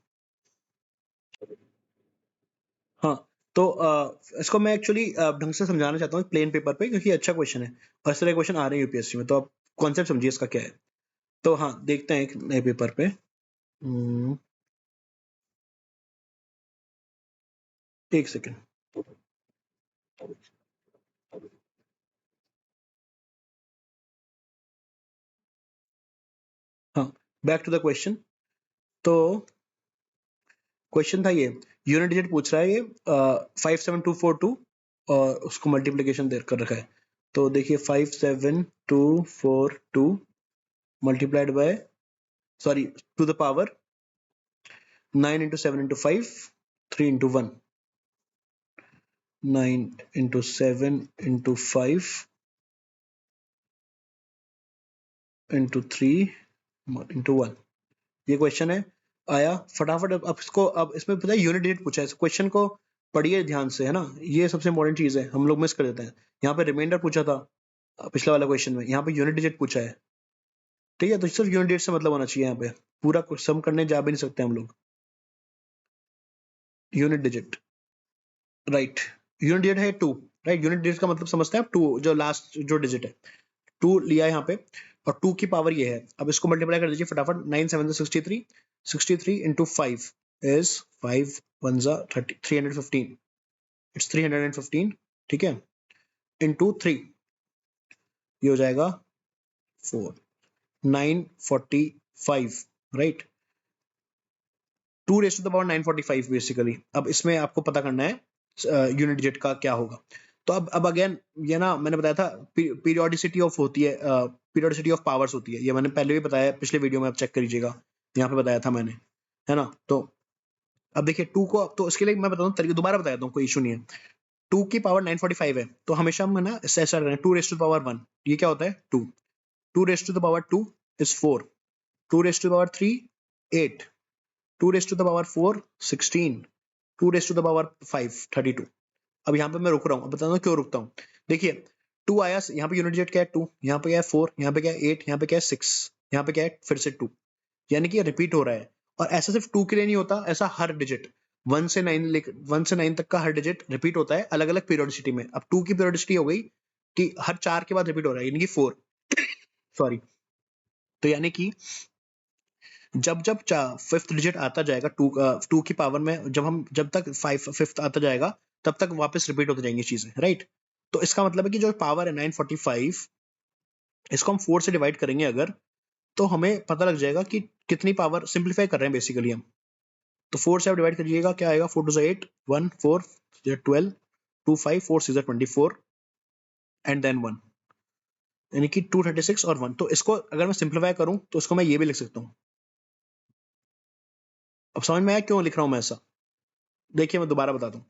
हाँ, तो इसको मैं एक्चुअली ढंग से समझाना चाहता हूँ प्लेन पेपर पे, क्योंकि अच्छा क्वेश्चन है और इस तरह क्वेश्चन आ रहे हैं यूपीएससी में, तो आप कॉन्सेप्ट समझिए इसका क्या है। तो हाँ, देखते हैं एक नए पेपर पे। एक सेकेंड। हाँ, बैक टू द क्वेश्चन। तो क्वेश्चन था ये, यूनिट डिजिट पूछ रहा है ये 57242, और उसको मल्टीप्लीकेशन दे कर रखा है। तो देखिए 57242 multiplied by, sorry, to the power 9 into 7 into 5, 3 into 1, 9 into 7 into 5 into 3 into 1। ये क्वेश्चन है आया फटाफट। अब इसको, अब इसमें पता है यूनिट डिजिट पूछा है, इस क्वेश्चन को पढ़िए ध्यान से, है ना। ये सबसे इंपॉर्टेंट चीज है, हम लोग मिस कर देते हैं। यहाँ पे रिमाइंडर पूछा था पिछले वाला क्वेश्चन में, यहाँ पे यूनिट डिजिट पूछा है। ठीक है, तो सिर्फ यूनिट डिजिट से मतलब होना चाहिए। यहाँ पे पूरा सम करने जा भी नहीं सकते हम लोग। Unit digit, right. Unit digit है 2, राइट। यूनिट डिजिट का मतलब समझते हैं आप, 2 जो लास्ट जो डिजिट है, 2 लिया है यहाँ पे। और 2 की पावर ये है। अब इसको मल्टीप्लाई कर दीजिए फटाफट, 9 7 63, 63 into 5 is 5 1 30, 315, इट्स 315, ठीक है, into 3 ये हो जाएगा 4 945, right, 2 raise to the power 945 basically. अब इसमें आपको पता करना है यूनिट डिजिट का क्या होगा। तो अब अगेन ये ना मैंने बताया था पीरियोडिसिटी ऑफ होती है, पीरियोडिसिटी ऑफ पावर्स होती है, ये मैंने पहले भी बताया, पिछले वीडियो में आप चेक कर लीजिएगा, यहाँ पे बताया था मैंने, है ना। तो अब देखिए 2 को, तो इसके लिए मैं बताता हूँ तरीका, दोबारा बताता हूँ, कोई इशू नहीं है। 2 की पावर 945 है, तो हमेशा हम ना इससे ऐसा करें, 2 रेज़ टू द पावर 1, ये क्या होता है 2, 2 raise to the power 2 is 4, 2 raise to the power 3 8, 2 raise to the power 4 16, 2 raise to the power 5 32। अब यहाँ पे मैं रुक रहा हूँ, अब बताता हूँ क्यों रुकता हूँ। देखिए 2 आया, यहाँ पे यूनिट डिजिट क्या है 2, यहाँ पे क्या है 4, यहाँ पे क्या है 8, यहाँ पे क्या है 6, यहाँ पे क्या है फिर से 2, यानी कि ये रिपीट हो रहा है। और ऐसा सिर्फ 2 के लिए नहीं होता, ऐसा हर डिजिट 1 से 9 तक का हर डिजिट रिपीट होता है अलग अलग पीरियोडिसिटी में। अब 2 की पीरियोडिसिटी हो गई कि हर 4 के बाद रिपीट हो रहा है, यानी कि 4 सॉरी। तो यानी कि जब जब फिफ्थ डिजिट आता जाएगा 2 की पावर में, जब तक फिफ्थ आता जाएगा तब तक वापस रिपीट होती जाएंगी चीजें, राइट। तो इसका मतलब है कि जो पावर है 945, इसको हम 4 से डिवाइड करेंगे अगर, तो हमें पता लग जाएगा कि कितनी पावर, सिंप्लीफाई कर रहे हैं बेसिकली हम। तो 4 से आप डिवाइड करिएगा, क्या आएगा 4 2 8, 1 4 12, 2 5 4 6 24 एंड देन 1, यानी कि 236 और 1। तो इसको अगर मैं सिंप्लीफाई करूं तो इसको मैं ये भी लिख सकता हूं। अब समझ में आया क्यों लिख रहा हूं मैं ऐसा? देखिए मैं दोबारा बताता हूँ।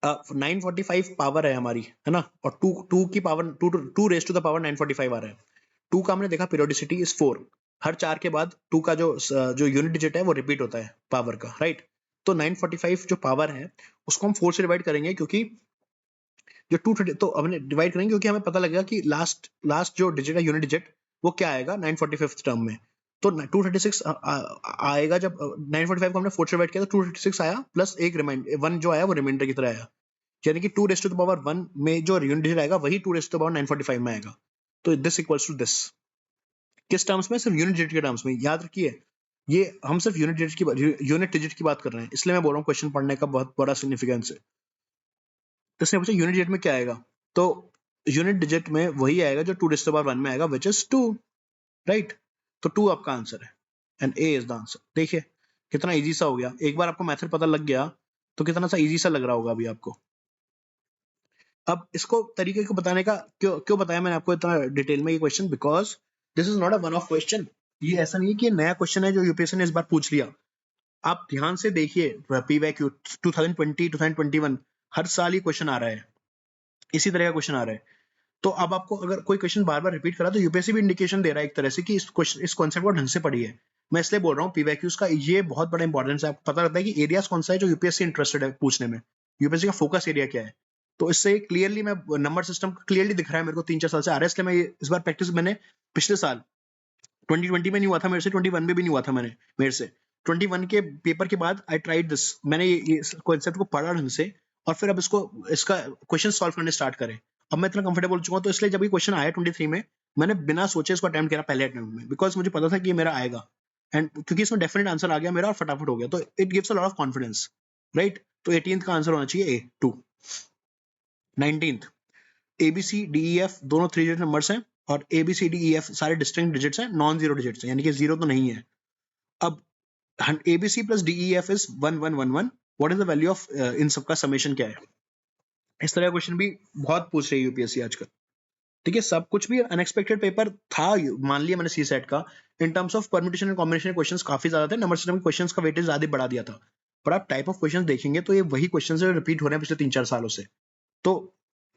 945 पावर है हमारी, है ना, और 2 की power 2 raise to the power 945 आ रहा है। 2 का हमने देखा पीरियोडिसिटी इज 4, हर 4 के बाद 2 का जो यूनिट डिजिट है वो रिपीट होता है पावर का, राइट। तो 945 जो पावर है उसको हम 4 से डिवाइड करेंगे, क्योंकि जो 230 तो हमने डिवाइड करेंगे क्योंकि हमें पता लगेगा कि लास्ट जो डिजिट है यूनिट डिजिट वो क्या आएगा 945 टर्म में। तो 236 आएगा, जब 945 को हमने 4 से डिवाइड किया तो 236 आया, प्लस एक रिमाइंडर 1 जो आया वो रिमाइंडर की तरह आया, यानी कि 2 रेज़ टू द पावर 1 में जो यूनिट डिजिट आएगा वही 2 रेज़ टू द पावर 945 में आएगा। तो दिस इक्वल्स टू दिस, किस टर्म्स में? सिर्फ यूनिट डिजिट के टर्म्स में। याद रखिए ये हम सिर्फ यूनिट डिजिट की बात कर रहे हैं, इसलिए मैं बोल रहा हूँ क्वेश्चन पढ़ने का बहुत बड़ा सिग्निफिकेंस है। तो इसने पूछा यूनिट डिजिट में क्या आएगा, तो यूनिट डिजिट में वही आएगा जो 2 रेज़ टू द पावर 1 में आएगा, विच इज 2, राइट। तो 2 आपका आंसर है and A is the answer. देखिए कितना इजी सा हो गया, एक बार आपको मेथड पता लग गया तो कितना सा इजी सा लग रहा होगा अभी आपको। अब इसको तरीके को बताने का क्यों क्यों बताया मैंने आपको इतना डिटेल में ये question, because this is not a one of question. ये ऐसा नहीं है कि नया क्वेश्चन है जो यूपीएससी ने इस बार पूछ लिया। आप ध्यान से देखिए पीवाईक्यू 2020 2021 हर साल ही क्वेश्चन आ रहा है, इसी तरह का क्वेश्चन आ रहा है। तो अब आपको अगर कोई क्वेश्चन बार बार रिपीट करा तो यूपीएससी भी इंडिकेशन दे रहा है एक तरह से कि इस कॉन्सेप्ट को ढंग से पढ़िए। मैं इसलिए बोल रहा हूँ पीवाईक्यूज का ये बहुत बड़ा इंपॉर्टेंस है। आपको पता लगता है कि एरियाज कौन सा है जो यूपीएससी इंटरेस्टेड है पूछने में, यूपीएससी का फोकस एरिया क्या है। तो इससे क्लियरली मैं नंबर सिस्टम क्लियरली दिख रहा है मेरे को, 3-4 साल से आ रहा है, इसलिए मैं इस बार प्रैक्टिस मैंने पिछले साल 2020 में नहीं हुआ था मेरे से, 21 में भी नहीं हुआ था मेरे से। 21 के पेपर के बाद आई ट्राइड दिस, मैंने ये कॉन्सेप्ट को पढ़ा ढंग से और फिर अब इसका क्वेश्चन सॉल्व करने स्टार्ट करे। अब मैं इतना कंफर्टेबल हो चुका हूँ, तो इसलिए जब ये क्वेश्चन आया 23 में मैंने बिना सोचे इसको अटेम्प्ट किया पहले अटेम्प्ट में, बिकॉज मुझे पता था कि ये मेरा आएगा एंड क्योंकि इसमें डेफिनेट आंसर आ गया मेरा और फटाफट हो गया, तो it gives a lot of confidence, right. तो 18th का आंसर होना चाहिए ए 2। 19th एबीसी डीईएफ दोनों 3 डिजिट नंबर्स हैं और एबीसीडीईएफ सारे डिस्टिंक्ट डिजिट्स हैं, नॉन जीरो डिजिट्स हैं, यानी कि जीरो तो नहीं है। अब ABC plus DEF is 1111, what is the value of इन सबका समेशन क्या है? इस तरह का क्वेश्चन भी बहुत पूछ रही है यूपीएससी आजकल, ठीक है। सब कुछ भी अनएक्सपेक्टेड पेपर था, मान लिया मैंने सी सेट का, in terms of permutation and combination questions काफी ज्यादा थे, नंबर सिस्टम के क्वेश्चंस का वेटेज ज्यादा बढ़ा दिया था, पर आप टाइप ऑफ क्वेश्चंस देखेंगे तो ये वही क्वेश्चंस रिपीट हो रहे हैं पिछले 3-4 सालों से। तो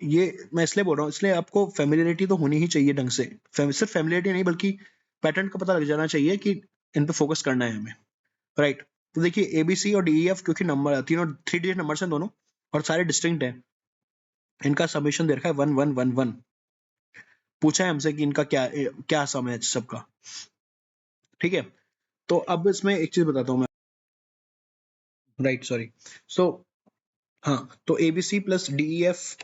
ये मैं इसलिए बोल रहा हूँ, इसलिए आपको फेमिलियरिटी तो होनी ही चाहिए ढंग से, सिर्फ फेमिलियरिटी नहीं बल्कि पैटर्न का पता लग जाना चाहिए कि इन पे फोकस करना है हमें, राइट। तो देखिए एबीसी और डीईएफ क्योंकि नंबर तीनों 3 डिजिट नंबर्स हैं दोनों और सारे डिस्टिंक्ट हैं, इनका समेशन दे रखा है 1111। पूछा है हमसे कि इनका क्या क्या सम है सबका, ठीक है। तो अब इसमें एक चीज बताता हूँ मैं, राइट सॉरी। सो हाँ, तो एबीसी प्लस डीईएफ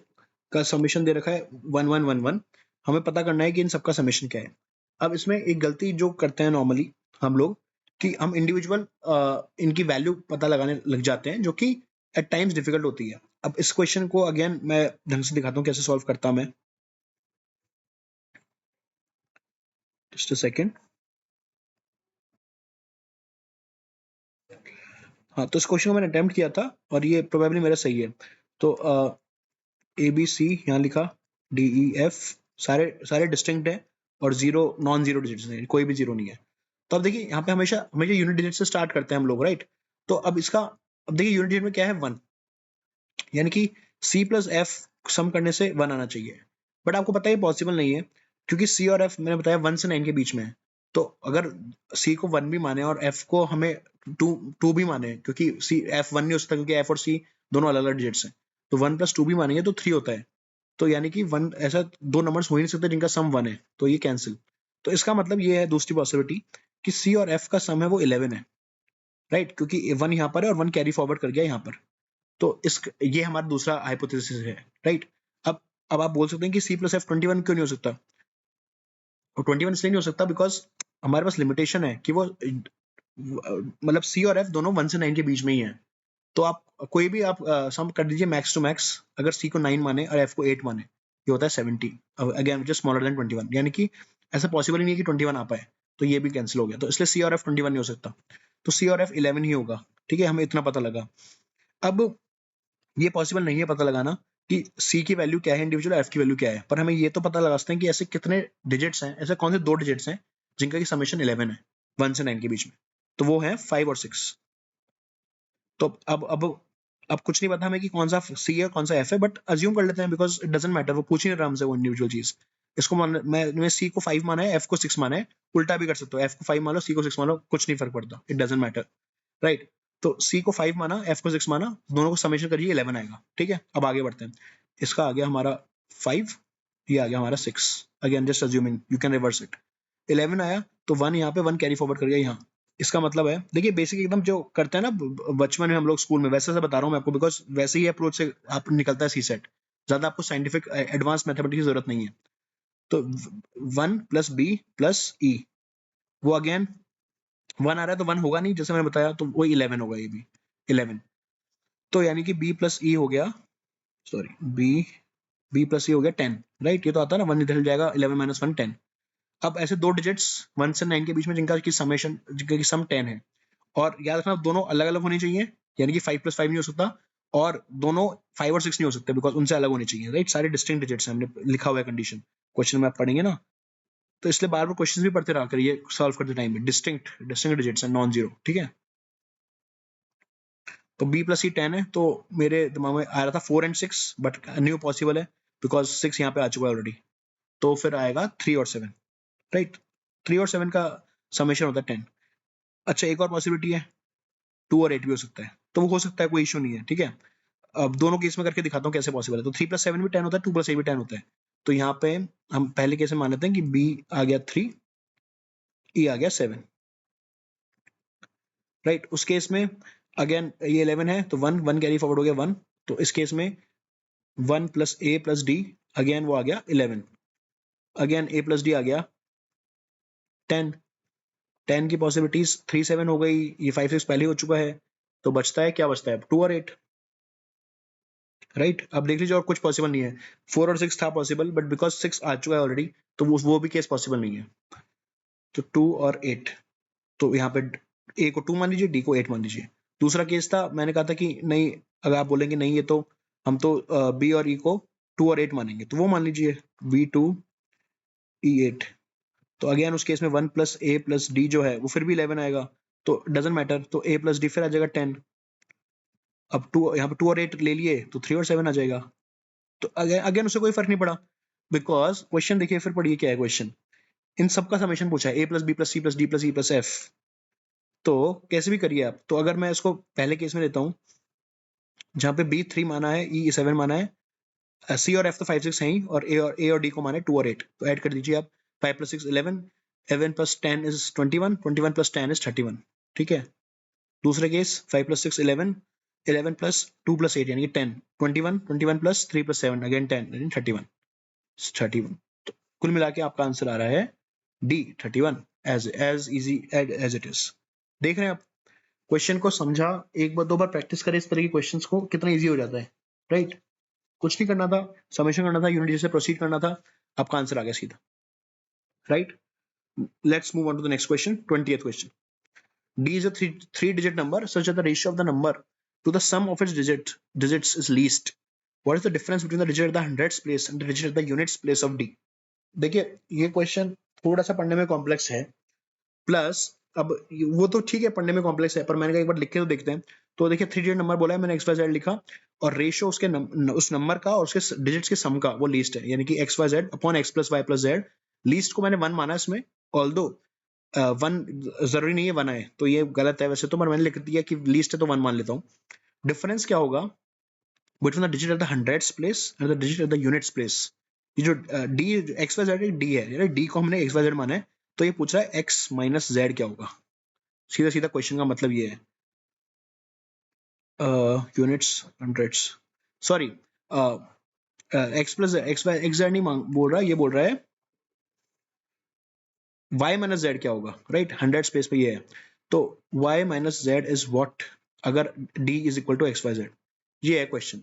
का समेशन दे रखा है 1111, हमें पता करना है कि इन सबका समेशन क्या है। अब इसमें एक गलती जो करते हैं नॉर्मली हम लोग कि हम इंडिविजुअल इनकी वैल्यू पता लगाने लग जाते हैं, जो कि एट टाइम्स डिफिकल्ट होती है। अब इस क्वेश्चन को अगेन मैं ढंग से दिखाता हूँ कैसे सॉल्व करता मैं। Just a second. हाँ, तो इस क्वेश्चन को मैंने अटेम्प्ट किया था और ये प्रोबेबली मेरा सही है। तो ए बी सी यहाँ लिखा, डी ई एफ सारे सारे डिस्टिंक्ट है और जीरो नॉन जीरो डिजिट्स हैं, कोई भी जीरो नहीं है। तो अब देखिए यहाँ पे हमेशा हमेशा यूनिट डिजिट से स्टार्ट करते हैं हम लोग, राइट। तो अब इसका, अब देखिए यूनिट डिजिट में क्या है 1, यानी कि सी प्लस एफ सम करने से 1 आना चाहिए। बट आपको पता है पॉसिबल नहीं है, क्योंकि सी और एफ मैंने बताया 1 से 9 के बीच में है। तो अगर सी को 1 भी माने और एफ को हमें 2 भी माने, क्योंकि सी एफ 1 नहीं हो सकता क्योंकि एफ और सी दोनों अलग अलग डिजिट्स हैं, तो 1 + 2 भी मानेंगे तो 3 होता है। तो यानी कि 1 ऐसा 2 नंबर्स हो ही नहीं सकते जिनका सम 1 है, तो ये कैंसिल। तो इसका मतलब ये है दूसरी पॉसिबिलिटी कि सी और एफ का सम है वो 11 है, राइट, क्योंकि 1 यहाँ पर है और 1 कैरी फॉरवर्ड कर गया यहाँ पर। तो इस ये हमारा दूसरा हाइपोथेसिस है, राइट। अब आप बोल सकते हैं कि सी प्लस एफ 21 क्यों नहीं हो सकता। और 21 इसलिए नहीं हो सकता बिकॉज हमारे पास लिमिटेशन है कि वो मतलब सी और एफ दोनों 1 से 9 के बीच में ही है। तो आप कोई भी आप सम कर दीजिए मैक्स टू मैक्स, अगर सी को 9 माने और एफ को 8 माने, ये होता है 70 again which is smaller than 21, यानी कि ऐसा पॉसिबल ही नहीं है कि 21 आ पाए। तो ये भी कैंसिल हो गया, तो इसलिए सी और एफ 21 नहीं हो सकता। तो सी और एफ 11 ही होगा, ठीक है, हमें इतना पता लगा। अब ये पॉसिबल नहीं है पता लगाना कि सी की वैल्यू क्या है इंडिविजुअल, एफ की वैल्यू क्या है, पर हमें ये तो पता लगा सकते हैं कि ऐसे कितने डिजिट्स हैं, ऐसे कौन से 2 डिजिट्स हैं जिनका की समेशन 11 है 1 से 9 के बीच में। तो वो है 5 और 6। तो अब कुछ नहीं पता हमें कि कौन सा सी है कौन सा एफ है, बट अज्यूम कर लेते हैं बिकॉज इट डजंट मैटर, वो पूछ ही नहीं रहा हमसे वो इंडिविजुअल चीज। इसको मैं सी को 5 माना है, एफ को 6 माना है, उल्टा भी कर सकते हो, एफ को 5 मान लो सी को 6 मान लो, कुछ नहीं फर्क पड़ता, इट डजंट मैटर, राइट। तो सी को 5 माना, एफ को 6 माना, दोनों को समेशन करिए 11 आएगा, ठीक है। अब आगे बढ़ते हैं। इसका आ गया हमारा 5, ये आ गया हमारा 6, again just assuming, you can reverse it. 11 आया तो 1 यहाँ पे 1 कैरी फॉरवर्ड कर गया यहाँ। इसका मतलब है, देखिए बेसिक एकदम जो करते हैं ना बचपन में हम लोग स्कूल में, वैसे से बता रहा हूँ मैं आपको, बिकॉज वैसे ही अप्रोच से आप निकलता है सी सेट, ज्यादा आपको साइंटिफिक एडवांस मैथमेटिक्स की जरूरत नहीं है। तो 1 + b + e, वो अगेन 1 आ रहा है तो 1 होगा नहीं जैसे मैंने बताया, तो वो 11 होगा, ये भी 11। तो यानी कि b + e हो गया, सॉरी b + e हो गया 10, राइट। ये तो आता है ना 1 इधर जाएगा, 11 - 1 10। अब ऐसे 2 डिजिट्स 1 से 9 के बीच में जिनका की समेशन, जिनका की सम 10 है, और याद रखना दोनों अलग अलग होनी चाहिए, यानी कि 5 + 5 नहीं हो सकता, और दोनों 5 और 6 नहीं हो सकते बिकॉज उनसे अलग होने चाहिए, राइट। सारे डिस्टिंक्ट डिजिट्स हैं, हमने लिखा हुआ है कंडीशन, क्वेश्चन में आप पढ़ेंगे ना, तो इसलिए बार बार क्वेश्चन भी पढ़ते रहा करिए सॉल्व करते टाइम में, डिस्टिंक्ट डिस्टिंक्ट डिजिट्स हैं, नॉन जीरो, ठीक है। तो b + e 10 है, तो मेरे दिमाग में आ रहा था 4 और 6, बट न्यू पॉसिबल है बिकॉज 6 यहाँ पे आ चुका है ऑलरेडी। तो फिर आएगा 3 और 7, राइट। 3 और 7 का समेशन होता है 10। अच्छा, एक और पॉसिबिलिटी है, 2 और 8 भी हो सकता है, तो वो हो सकता है, कोई इशू नहीं है, ठीक है। अब दोनों केस में करके दिखाता हूँ कैसे पॉसिबल है। तो 3 + 7 भी 10 होता है, 2 + 8 भी 10 होता है। तो यहाँ पे हम पहले केस में मान लेते हैं कि b आ गया 3, e आ गया 7, राइट। उस केस में अगेन ये 11 है तो 1 1 कैरी फॉरवर्ड हो गया 1, तो इस केस में 1 + a + d, अगेन वो आ गया 11, अगेन a + d आ गया 10। 10 की पॉसिबिलिटीज 3 7 हो गई, ये 5 6 पहले हो चुका है, तो बचता है क्या, बचता है 2 और 8, राइट। अब देख लीजिए और कुछ पॉसिबल नहीं है। 4 और 6 था पॉसिबल, बट बिकॉज 6 आ चुका है ऑलरेडी, तो वो भी केस पॉसिबल नहीं है। तो 2 और 8, तो यहाँ पे ए को 2 मान लीजिए, डी को 8 मान लीजिए। दूसरा केस था, मैंने कहा था कि नहीं, अगर आप बोलेंगे नहीं ये तो हम तो बी और ई को 2 और 8 मानेंगे, तो वो मान लीजिए b2 e8। तो अगेन उस केस में 1 + a + d जो है वो फिर भी 11 आएगा, तो डजेंट मैटर, तो a + d फिर आ जाएगा 10। अब 2 यहाँ पे 2 और 8 ले लिए तो 3 और 7 आ जाएगा। तो अगेन अगेन उससे कोई फर्क नहीं पड़ा, बिकॉज क्वेश्चन देखिए, फिर पढ़िए क्या है क्वेश्चन। इन सबका समेशन पूछा है, a + b + c + d + e + f। तो कैसे भी करिए आप, तो अगर मैं इसको पहले केस में लेता हूँ जहाँ पे b 3 माना है, e 7 माना है, c और f तो 5 6 है ही, और a और d को माने 2 और 8, तो ऐड कर दीजिए आप। 5 + 6 11, 11 + 10 इज 21, 21 + 10 इज 31, ठीक है। दूसरे केस 5 + 6 11, 11 + 2 + 8 यानी कि 10, 21, 21 + 3 + 7 अगेन 10 यानी 31, 31। तो कुल मिला के आपका आंसर आ रहा है D 31 as easy as it is. देख रहे हैं आप, क्वेश्चन को समझा, एक बार दो बार प्रैक्टिस करें इस तरह के क्वेश्चंस को, कितना इजी हो जाता है, राइट। कुछ नहीं करना था, समेशन करना था, यूनिट से प्रोसीड करना था, आपका आंसर आ गया सीधा, right. Let's move on to the next question, 20th question. D is a three-digit number such that the ratio of the number to the sum of its digits is least. What is the difference between the digit at the hundreds place and the digit at the units place of D? देखिए ये question थोड़ा सा पढ़ने में complex है, plus अब वो तो ठीक है पढ़ने में कॉम्प्लेक्स है, पर मैंने कहा एक बार लिख के तो देखते हैं। तो देखिए 3 डिजिट नंबर बोला है, मैंने एक्स वाई जेड लिखा और रेशियो उसके उस नंबर का और उसके डिजिट्स के सम का वो लीस्ट है, यानी कि x y z upon x plus y plus z. Least को मैंने 1 माना इसमें, ऑल्दो 1 जरूरी नहीं है 1 आए, तो ये गलत है वैसे तो, पर मैंने लिख दिया कि लीस्ट है तो 1 मान लेता हूँ। डिफरेंस क्या होगा between the digit at the hundreds place and the digit at the units place? ये जो d x y z d है, डी को हमने एक्स वाई जेड माना है, तो ये पूछ रहा है एक्स माइनस जेड क्या होगा। सीधा सीधा क्वेश्चन का मतलब ये है, units hundreds, sorry x plus x y x z नहीं बोल रहा, ये बोल रहा है y माइनस जेड क्या होगा, राइट। 100 स्पेस पे ये है, तो y minus z is what अगर d is equal to x y z, ये है क्वेश्चन।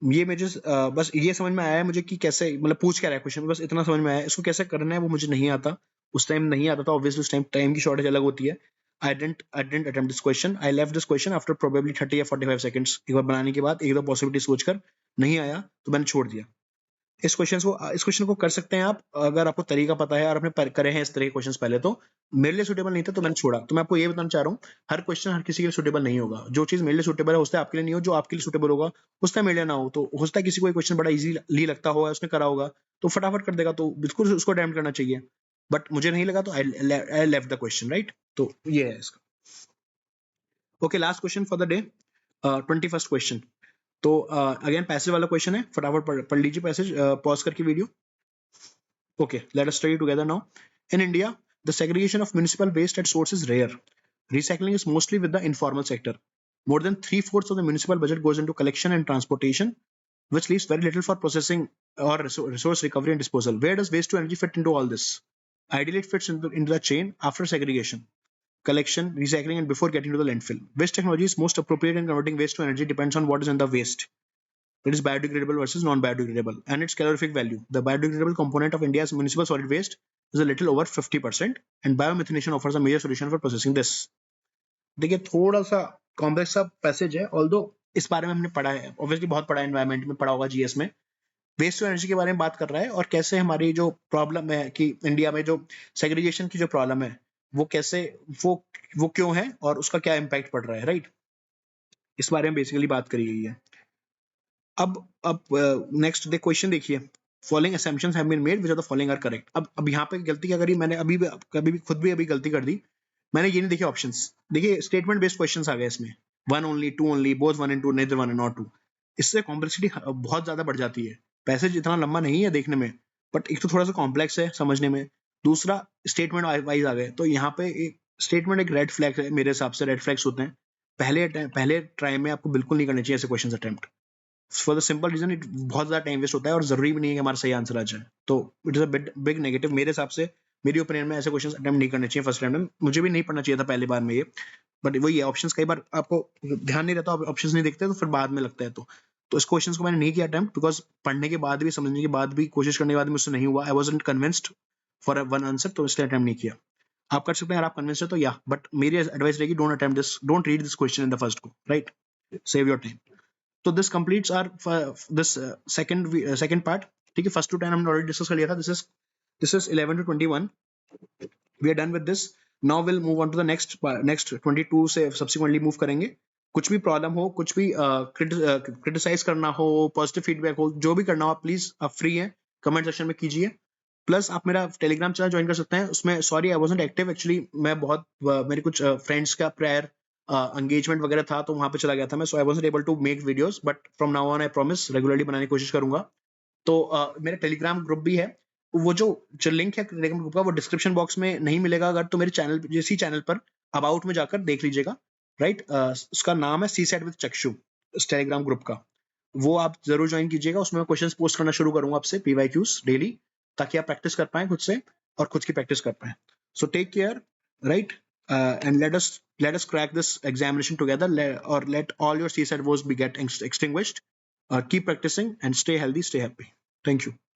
ये मुझे बस ये समझ में आया है मुझे कि कैसे, मतलब पूछ क्या रहा है क्वेश्चन, बस इतना समझ में आया है। इसको कैसे करना है वो मुझे नहीं आता, उस टाइम नहीं आता था ऑब्वियसली, उस टाइम की शॉर्टेज अलग होती है। I didn't attempt this question. I left this question after probably 30 या 45 seconds. एक बार बनाने के बाद एक दो पॉसिबिलिटी सोचकर नहीं आया तो मैंने छोड़ दिया। इस क्वेश्चन को कर सकते हैं आप अगर आपको तरीका पता है और आपने करे हैं इस तरह के क्वेश्चंस पहले, तो मेरे लिए सुटेबल नहीं था तो मैंने छोड़ा। तो मैं आपको ये बताना चाह रहा हूँ, हर क्वेश्चन हर किसी के लिए सुटेबल नहीं होगा। जो चीज मेरे लिए सुटेबल है उससे आपके लिए नहीं हो, जो आपके लिए सुटेबल होगा उससे मेरे लिए ना हो। तो हो सकता है किसी को क्वेश्चन बड़ा इजीली लगता होगा, उसने करा होगा तो फटाफट कर देगा, तो बिल्कुल उसको अटेम्प्ट करना चाहिए, बट मुझे नहीं लगा तो I left the question, right. तो ये है इसका। Okay, last question for the day, 21st question. तो अगेन पैसेज वाला क्वेश्चन है, फटाफट पढ़ लीजिए पैसेज, पॉज करके video. Okay, let us study together now. In India, the segregation of municipal waste at source is rare. Recycling is mostly with the informal sector. More than 3/4 of the municipal budget goes into collection and transportation, which leaves very little for processing or resource recovery and disposal. Where does waste to energy fit into all this? Ideally, it fits into the chain after segregation, collection, recycling, and before getting to the landfill. Which technology is most appropriate in converting waste to energy depends on what is in the waste. It is biodegradable versus non-biodegradable, and its calorific value. The biodegradable component of India's municipal solid waste is a little over 50%, and biomethanation offers a major solution for processing this. देखिए थोड़ा सा complex सा passage है, although इस बारे में हमने पढ़ा है, ऑब्वियसली बहुत पढ़ा है, एनवायरमेंट में पढ़ा होगा, जीएस में। वेस्ट टू एनर्जी के बारे में बात कर रहा है और कैसे हमारी जो प्रॉब्लम है कि इंडिया में जो सेग्रीगेशन की जो प्रॉब्लम है वो कैसे वो क्यों है और उसका क्या इम्पैक्ट पड़ रहा है, राइट। इस बारे में बेसिकली बात करी गई है। अब नेक्स्ट क्वेश्चन देखिए, following assumptions have been made which of the following are correct. अब यहाँ पे गलती क्या करी मैंने, कभी भी खुद भी अभी गलती कर दी मैंने, ये नहीं देखे ऑप्शंस। देखिए स्टेटमेंट बेस्ड क्वेश्चंस आ गए इसमें, 1 only, 2 only, both 1 and 2, neither 1 nor 2। इससे कॉम्प्लेक्सिटी बहुत ज्यादा बढ़ जाती है। पैसेज इतना लंबा नहीं है देखने में, बट एक तो थोड़ा सा कॉम्प्लेक्स है समझने में, दूसरा स्टेटमेंट वाइज आ गए। तो यहाँ पे एक स्टेटमेंट एक रेड फ्लैग है मेरे हिसाब से, रेड फ्लैग्स होते हैं। पहले ट्राई में आपको बिल्कुल नहीं करने चाहिए ऐसे question attempt, for the simple reason it बहुत ज्यादा टाइम वेस्ट होता है और जरूरी भी नहीं है कि हमारा सही आंसर आ जाए। तो it is a big negative मेरे हिसाब से, मेरी ओपिनियन में ऐसे क्वेश्चंस अटेम्प्ट नहीं करने चाहिए फर्स्ट टाइम में। मुझे भी नहीं पढ़ना चाहिए था पहली बार में ये, बट वही है, ऑप्शंस कई बार आपको ध्यान नहीं रहता, ऑप्शंस नहीं देखते तो फिर बाद में लगता है। तो इस क्वेश्चंस को मैंने नहीं किया अटेम्प्ट, बिकॉज पढ़ने के बाद भी, समझने के बाद भी, कोशिश करने के बाद मुझसे नहीं हुआ, I wasn't convinced for one answer, तो इसलिए अटेम्प्ट नहीं किया। आप कर सकते हैं अगर आप कन्विंस्ड है तो, या बट मेरी एडवाइस रहेगी don't attempt this, don't read this question in the first go, right, save your time. So this completes our this second part. ठीक है, first to 10 हमने already discuss कर लिया था. This is 11 to 21. We are done with this. Now we'll move on to the next 22 से subsequently move करेंगे. कुछ भी प्रॉब्लम हो, कुछ भी क्रिटिसाइज करना हो, पॉजिटिव फीडबैक हो, जो भी करना हो आप प्लीज आप फ्री हैं, कमेंट सेक्शन में कीजिए। प्लस आप मेरा टेलीग्राम चैनल ज्वाइन कर सकते हैं, उसमें sorry I wasn't active actually, मैं बहुत मेरे कुछ फ्रेंड्स का प्रायर एंगेजमेंट वगैरह था तो वहां पे चला गया था मैं, so I wasn't able to make videos, but from now on I promise regularly बनाने की कोशिश करूंगा। तो मेरा टेलीग्राम ग्रुप भी है, वो जो लिंक है टेलीग्राम ग्रुप का वो डिस्क्रिप्शन बॉक्स में नहीं मिलेगा, अगर तो मेरे चैनल इसी चैनल पर अबाउट में जाकर देख लीजिएगा, राइट। उसका नाम है सी सेट विद चक्षु, इस टेलीग्राम ग्रुप का, वो आप जरूर ज्वाइन कीजिएगा। उसमें मैं क्वेश्चंस पोस्ट करना शुरू करूंगा आपसे, पीवाईक्यूज डेली, ताकि आप प्रैक्टिस कर पाए खुद से और खुद की प्रैक्टिस कर पाए. So take care, right? And let us crack this examination together, or let all your CSAT woes be get extinguished. Keep practicing and stay healthy, stay happy. Thank you.